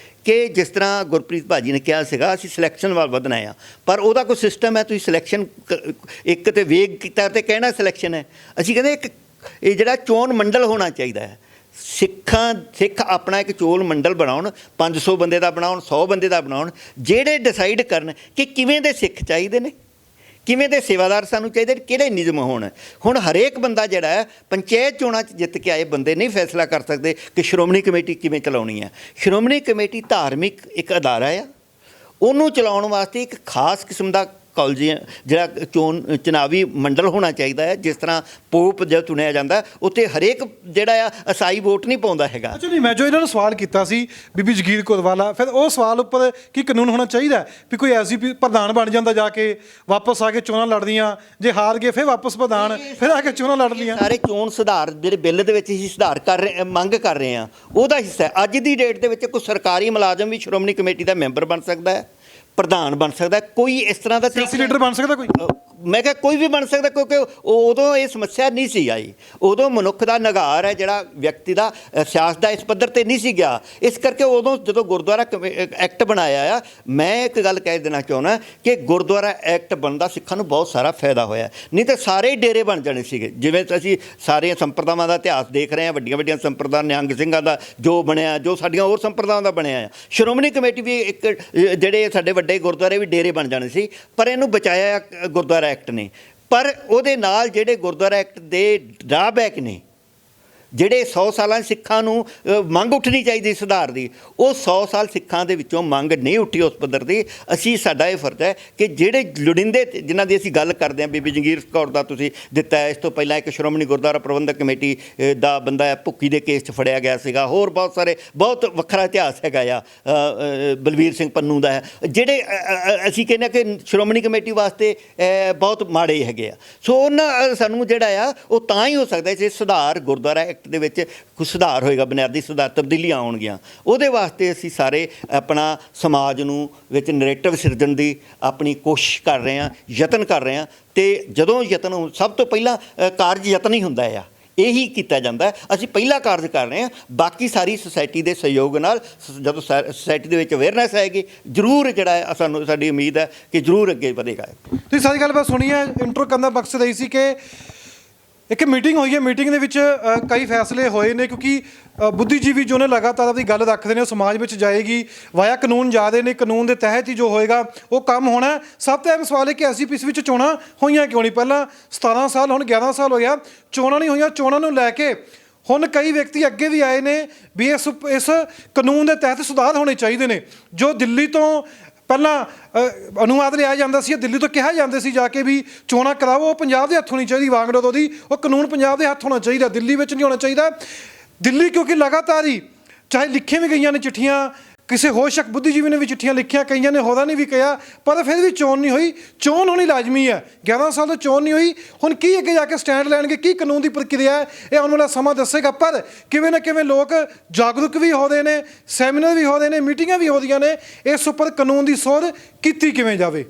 ਕਿ ਜਿਸ ਤਰ੍ਹਾਂ ਗੁਰਪ੍ਰੀਤ ਭਾਜੀ ਨੇ ਕਿਹਾ ਸੀਗਾ, ਅਸੀਂ ਸਿਲੈਕਸ਼ਨ ਵੱਲ ਵਧਣਾ ਆ, ਪਰ ਉਹਦਾ ਕੋਈ ਸਿਸਟਮ ਹੈ। ਤੁਸੀਂ ਸਿਲੈਕਸ਼ਨ ਇੱਕ ਤੇ ਵੇਗ ਕੀਤਾ ਤੇ ਕਹਿਣਾ ਸਿਲੈਕਸ਼ਨ ਹੈ। ਅਸੀਂ ਕਹਿੰਦੇ ਇਹ ਜਿਹੜਾ ਚੋਣ ਮੰਡਲ ਹੋਣਾ ਚਾਹੀਦਾ ਹੈ। ਸਿੱਖ ਆਪਣਾ ਇੱਕ ਚੋਣ ਮੰਡਲ ਬਣਾਉਣ, 500 ਬੰਦੇ ਦਾ ਬਣਾਉਣ, 100 ਬੰਦੇ ਦਾ ਬਣਾਉਣ, ਜਿਹੜੇ ਡਿਸਾਈਡ ਕਰਨ ਕਿ ਕਿਵੇਂ ਦੇ ਸਿੱਖ ਚਾਹੀਦੇ ਨੇ, ਕਿਵੇਂ ਦੇ ਸੇਵਾਦਾਰ ਸਾਨੂੰ ਚਾਹੀਦੇ ਨੇ, ਕਿਹੜੇ ਨਿਯਮ ਹੋਣ। ਹੁਣ ਹਰੇਕ ਬੰਦਾ ਜਿਹੜਾ ਹੈ ਪੰਚਾਇਤ ਚੋਣਾਂ 'ਚ ਜਿੱਤ ਕੇ ਆਏ ਬੰਦੇ ਨਹੀਂ ਫੈਸਲਾ ਕਰ ਸਕਦੇ ਕਿ ਸ਼੍ਰੋਮਣੀ ਕਮੇਟੀ ਕਿਵੇਂ ਚਲਾਉਣੀ ਹੈ। ਸ਼੍ਰੋਮਣੀ ਕਮੇਟੀ ਧਾਰਮਿਕ ਇੱਕ ਅਦਾਰਾ ਆ, ਉਹਨੂੰ ਚਲਾਉਣ ਵਾਸਤੇ ਇੱਕ ਖਾਸ ਕਿਸਮ ਦਾ ਕਾਲਜੀ ਜਿਹੜਾ ਚੁਣਾਵੀ ਮੰਡਲ ਹੋਣਾ ਚਾਹੀਦਾ ਹੈ। ਜਿਸ ਤਰ੍ਹਾਂ ਪੋਪ ਜਦ ਚੁਣਿਆ ਜਾਂਦਾ ਉੱਥੇ ਹਰੇਕ ਜਿਹੜਾ ਆ ਅਸਾਈ ਵੋਟ ਨਹੀਂ ਪਾਉਂਦਾ ਹੈਗਾ। ਅੱਛਾ ਨਹੀਂ, ਮੈਂ ਜੋ ਇਹਨਾਂ ਨੂੰ ਸਵਾਲ ਕੀਤਾ ਸੀ ਬੀਬੀ ਜਗੀਰ ਕੌਰ ਵਾਲਾ, ਫਿਰ ਉਹ ਸਵਾਲ ਉੱਪਰ ਕੀ ਕਾਨੂੰਨ ਹੋਣਾ ਚਾਹੀਦਾ ਵੀ ਕੋਈ ਐਸੀ ਪ੍ਰਧਾਨ ਬਣ ਜਾਂਦਾ ਜਾ ਕੇ ਵਾਪਸ ਆ ਕੇ ਚੋਣਾਂ ਲੜਦੀਆਂ, ਜੇ ਹਾਰ ਗਏ ਫਿਰ ਵਾਪਸ ਪ੍ਰਧਾਨ, ਫਿਰ ਆ ਕੇ ਚੋਣਾਂ ਲੜਦੀਆਂ। ਸਾਰੇ ਚੋਣ ਸੁਧਾਰ ਜਿਹੜੇ ਬਿੱਲ ਦੇ ਵਿੱਚ ਹੀ ਸੁਧਾਰ ਕਰ ਰਹੇ ਮੰਗ ਕਰ ਰਹੇ ਆ, ਉਹਦਾ ਹਿੱਸਾ ਹੈ। ਅੱਜ ਦੀ ਡੇਟ ਦੇ ਵਿੱਚ ਕੋਈ ਸਰਕਾਰੀ ਮੁਲਾਜ਼ਮ ਵੀ ਸ਼੍ਰੋਮਣੀ ਕਮੇਟੀ ਦਾ ਮੈਂਬਰ ਬਣ ਸਕਦਾ ਹੈ, ਪ੍ਰਧਾਨ ਬਣ ਸਕਦਾ, ਕੋਈ ਇਸ ਤਰ੍ਹਾਂ ਦਾ ਸਿਆਸੀ ਲੀਡਰ ਬਣ ਸਕਦਾ ਕੋਈ। ਮੈਂ ਕਿਹਾ ਕੋਈ ਵੀ ਬਣ ਸਕਦਾ, ਕਿਉਂਕਿ ਉਦੋਂ ਇਹ ਸਮੱਸਿਆ ਨਹੀਂ ਸੀ ਆਈ। ਉਦੋਂ ਮਨੁੱਖ ਦਾ ਨਿਗਾਰ ਹੈ ਜਿਹੜਾ ਵਿਅਕਤੀ ਦਾ ਸਿਆਸਤ ਦਾ ਇਸ ਪੱਧਰ ਤੇ ਨਹੀਂ ਸੀ ਗਿਆ। ਇਸ ਕਰਕੇ ਉਦੋਂ ਜਦੋਂ ਗੁਰਦੁਆਰਾ ਐਕਟ ਬਣਾਇਆ ਆ, ਮੈਂ ਇੱਕ ਗੱਲ ਕਹਿ ਦੇਣਾ ਚਾਹੁੰਦਾ ਕਿ ਗੁਰਦੁਆਰਾ ਐਕਟ ਬਣਦਾ ਸਿੱਖਾਂ ਨੂੰ ਬਹੁਤ ਸਾਰਾ ਫਾਇਦਾ ਹੋਇਆ, ਨਹੀਂ ਤਾਂ ਸਾਰੇ ਹੀ ਡੇਰੇ ਬਣ ਜਾਣੇ ਸੀਗੇ। ਜਿਵੇਂ ਅਸੀਂ ਸਾਰੀਆਂ ਸੰਪਰਦਾਵਾਂ ਦਾ ਇਤਿਹਾਸ ਦੇਖ ਰਹੇ ਹਾਂ, ਵੱਡੀਆਂ ਵੱਡੀਆਂ ਸੰਪਰਦਾ, ਨਿਹੰਗ ਸਿੰਘਾਂ ਦਾ ਜੋ ਬਣਿਆ, ਜੋ ਸਾਡੀਆਂ ਹੋਰ ਸੰਪਰਦਾਵਾਂ ਦਾ ਬਣਿਆ ਆ। ਸ਼੍ਰੋਮਣੀ ਕਮੇਟੀ ਵੀ ਇੱਕ ਜਿਹੜੇ ਸਾਡੇ ਵੱਡੇ ਗੁਰਦੁਆਰੇ ਵੀ ਡੇਰੇ ਬਣ ਜਾਣੇ ਸੀ, ਪਰ ਇਹਨੂੰ ਬਚਾਇਆ ਗੁਰਦੁਆਰਾ ਐਕਟ ਨੇ। ਪਰ ਉਹਦੇ ਨਾਲ ਜਿਹੜੇ ਗੁਰਦੁਆਰਾ ਐਕਟ ਦੇ ਡਰਾਬੈਕ ਨੇ, ਜਿਹੜੇ 100 ਸਾਲਾਂ ਸਿੱਖਾਂ ਨੂੰ ਮੰਗ ਉੱਠਣੀ ਚਾਹੀਦੀ ਸੁਧਾਰ ਦੀ, ਉਹ 100 ਸਾਲ ਸਿੱਖਾਂ ਦੇ ਵਿੱਚੋਂ ਮੰਗ ਨਹੀਂ ਉੱਠੀ ਉਸ ਪੱਧਰ ਦੀ। ਅਸੀਂ ਸਾਡਾ ਇਹ ਫਰਜ਼ ਹੈ ਕਿ ਜਿਹੜੇ ਲੋੜੀਂਦੇ ਜਿਨ੍ਹਾਂ ਦੀ ਅਸੀਂ ਗੱਲ ਕਰਦੇ ਹਾਂ, ਬੀਬੀ ਜਗੀਰ ਕੌਰ ਦਾ ਤੁਸੀਂ ਦਿੱਤਾ ਹੈ, ਇਸ ਤੋਂ ਪਹਿਲਾਂ ਇੱਕ ਸ਼੍ਰੋਮਣੀ ਗੁਰਦੁਆਰਾ ਪ੍ਰਬੰਧਕ ਕਮੇਟੀ ਦਾ ਬੰਦਾ ਹੈ, ਭੁੱਕੀ ਦੇ ਕੇਸ 'ਚ ਫੜਿਆ ਗਿਆ ਸੀਗਾ, ਹੋਰ ਬਹੁਤ ਸਾਰੇ ਬਹੁਤ ਵੱਖਰਾ ਇਤਿਹਾਸ ਹੈਗਾ ਆ ਬਲਵੀਰ ਸਿੰਘ ਪੰਨੂ ਦਾ ਹੈ, ਜਿਹੜੇ ਅਸੀਂ ਕਹਿੰਦੇ ਕਿ ਸ਼੍ਰੋਮਣੀ ਕਮੇਟੀ ਵਾਸਤੇ ਬਹੁਤ ਮਾੜੇ ਹੈਗੇ ਆ। ਸੋ ਉਹਨਾਂ ਸਾਨੂੰ ਜਿਹੜਾ ਆ ਉਹ ਤਾਂ ਹੀ ਹੋ ਸਕਦਾ ਜੇ ਸੁਧਾਰ ਗੁਰਦੁਆਰਾ ਐਕਟ ਦੇ ਵਿੱਚ ਕੁਝ ਸੁਧਾਰ ਹੋਏਗਾ, ਬੁਨਿਆਦੀ ਸੁਧਾਰ, ਤਬਦੀਲੀਆਂ ਆਉਣਗੀਆਂ। ਉਹਦੇ ਵਾਸਤੇ ਅਸੀਂ ਸਾਰੇ ਆਪਣਾ ਸਮਾਜ ਨੂੰ ਵਿੱਚ ਨਰੇਟਿਵ ਸਿਰਜਣ ਦੀ ਆਪਣੀ ਕੋਸ਼ਿਸ਼ ਕਰ ਰਹੇ ਹਾਂ, ਯਤਨ ਕਰ ਰਹੇ ਹਾਂ। ਅਤੇ ਜਦੋਂ ਯਤਨ ਸਭ ਤੋਂ ਪਹਿਲਾਂ ਕਾਰਜ ਯਤਨ ਹੀ ਹੁੰਦਾ ਆ, ਇਹੀ ਕੀਤਾ ਜਾਂਦਾ। ਅਸੀਂ ਪਹਿਲਾ ਕਾਰਜ ਕਰ ਰਹੇ ਹਾਂ, ਬਾਕੀ ਸਾਰੀ ਸੁਸਾਇਟੀ ਦੇ ਸਹਿਯੋਗ ਨਾਲ ਜਦੋਂ ਸੁਸਾਇਟੀ ਦੇ ਵਿੱਚ ਅਵੇਅਰਨੈਸ ਆਏਗੀ, ਜ਼ਰੂਰ ਜਿਹੜਾ ਹੈ ਸਾਨੂੰ ਸਾਡੀ ਉਮੀਦ ਹੈ ਕਿ ਜ਼ਰੂਰ ਅੱਗੇ ਵਧੇਗਾ। ਤੁਸੀਂ ਸਾਰੀ ਗੱਲਬਾਤ ਸੁਣੀ ਹੈ। ਇੰਟਰੋ ਕਰਨ ਦਾ ਮਕਸਦ ਇਹ ਸੀ ਕਿ ਇੱਕ ਮੀਟਿੰਗ ਹੋਈ ਹੈ, ਮੀਟਿੰਗ ਦੇ ਵਿੱਚ ਕਈ ਫੈਸਲੇ ਹੋਏ ਨੇ, ਕਿਉਂਕਿ ਬੁੱਧੀਜੀਵੀ ਜੋ ਨੇ ਲਗਾਤਾਰ ਆਪਣੀ ਗੱਲ ਰੱਖਦੇ ਨੇ, ਉਹ ਸਮਾਜ ਵਿੱਚ ਜਾਏਗੀ ਵਾਇਆ ਕਾਨੂੰਨ ਜਾਦੇ ਨੇ, ਕਾਨੂੰਨ ਦੇ ਤਹਿਤ ਹੀ ਜੋ ਹੋਏਗਾ ਉਹ ਕੰਮ ਹੋਣਾ। ਸਭ ਤੋਂ ਅਹਿਮ ਸਵਾਲ ਹੈ ਕਿ ਐਸਜੀਪੀਸੀ ਵਿੱਚ ਚੋਣਾਂ ਹੋਈਆਂ ਕਿਉਂ ਨਹੀਂ। ਪਹਿਲਾਂ 17 ਸਾਲ, ਹੁਣ 11 ਸਾਲ ਹੋ ਗਿਆ, ਚੋਣਾਂ ਨਹੀਂ ਹੋਈਆਂ। ਚੋਣਾਂ ਨੂੰ ਲੈ ਕੇ ਹੁਣ ਕਈ ਵਿਅਕਤੀ ਅੱਗੇ ਵੀ ਆਏ ਨੇ ਵੀ ਇਸ ਕਾਨੂੰਨ ਦੇ ਤਹਿਤ ਸੁਧਾਰ ਹੋਣੇ ਚਾਹੀਦੇ ਨੇ। ਜੋ ਦਿੱਲੀ ਤੋਂ ਪਹਿਲਾਂ ਅਨੁਵਾਦ ਲਿਆ ਜਾਂਦਾ ਸੀ, ਦਿੱਲੀ ਤੋਂ ਕਿਹਾ ਜਾਂਦੇ ਸੀ ਜਾ ਕੇ ਵੀ ਚੋਣਾਂ ਕਰਾਓ, ਉਹ ਪੰਜਾਬ ਦੇ ਹੱਥ ਹੋਣੀ ਚਾਹੀਦੀ ਵਾਂਗਡੋਰ ਉਹਦੀ, ਉਹ ਕਾਨੂੰਨ ਪੰਜਾਬ ਦੇ ਹੱਥ ਹੋਣਾ ਚਾਹੀਦਾ, ਦਿੱਲੀ ਵਿੱਚ ਨਹੀਂ ਹੋਣਾ ਚਾਹੀਦਾ। ਦਿੱਲੀ ਕਿਉਂਕਿ ਲਗਾਤਾਰ ਹੀ ਚਾਹੇ ਲਿਖੀਆਂ ਵੀ ਗਈਆਂ ਨੇ ਚਿੱਠੀਆਂ, ਕਿਸੇ ਹੋਰ ਸ਼ੱਕ ਬੁੱਧੀਜੀਵੀ ਨੇ ਵੀ ਚਿੱਠੀਆਂ ਲਿਖੀਆਂ, ਕਈਆਂ ਨੇ ਹੋਰਾਂ ਨੇ ਵੀ ਕਿਹਾ, ਪਰ ਫਿਰ ਵੀ ਚੋਣ ਨਹੀਂ ਹੋਈ। ਚੋਣ ਹੋਣੀ ਲਾਜ਼ਮੀ ਹੈ। 11 ਸਾਲ ਤੋਂ ਚੋਣ ਨਹੀਂ ਹੋਈ। ਹੁਣ ਕੀ ਅੱਗੇ ਜਾ ਕੇ ਸਟੈਂਡ ਲੈਣਗੇ, ਕੀ ਕਾਨੂੰਨ ਦੀ ਪ੍ਰਕਿਰਿਆ ਹੈ, ਇਹ ਆਉਣ ਵਾਲਾ ਸਮਾਂ ਦੱਸੇਗਾ। ਪਰ ਕਿਵੇਂ ਨਾ ਕਿਵੇਂ ਲੋਕ ਜਾਗਰੂਕ ਵੀ ਹੋ ਰਹੇ ਨੇ, ਸੈਮੀਨਾਰ ਵੀ ਹੋ ਰਹੇ ਨੇ, ਮੀਟਿੰਗਾਂ ਵੀ ਹੋ ਰਹੀਆਂ ਨੇ, ਇਸ ਉੱਪਰ ਕਾਨੂੰਨ ਦੀ ਸੋਧ ਕੀਤੀ ਕਿਵੇਂ ਜਾਵੇ।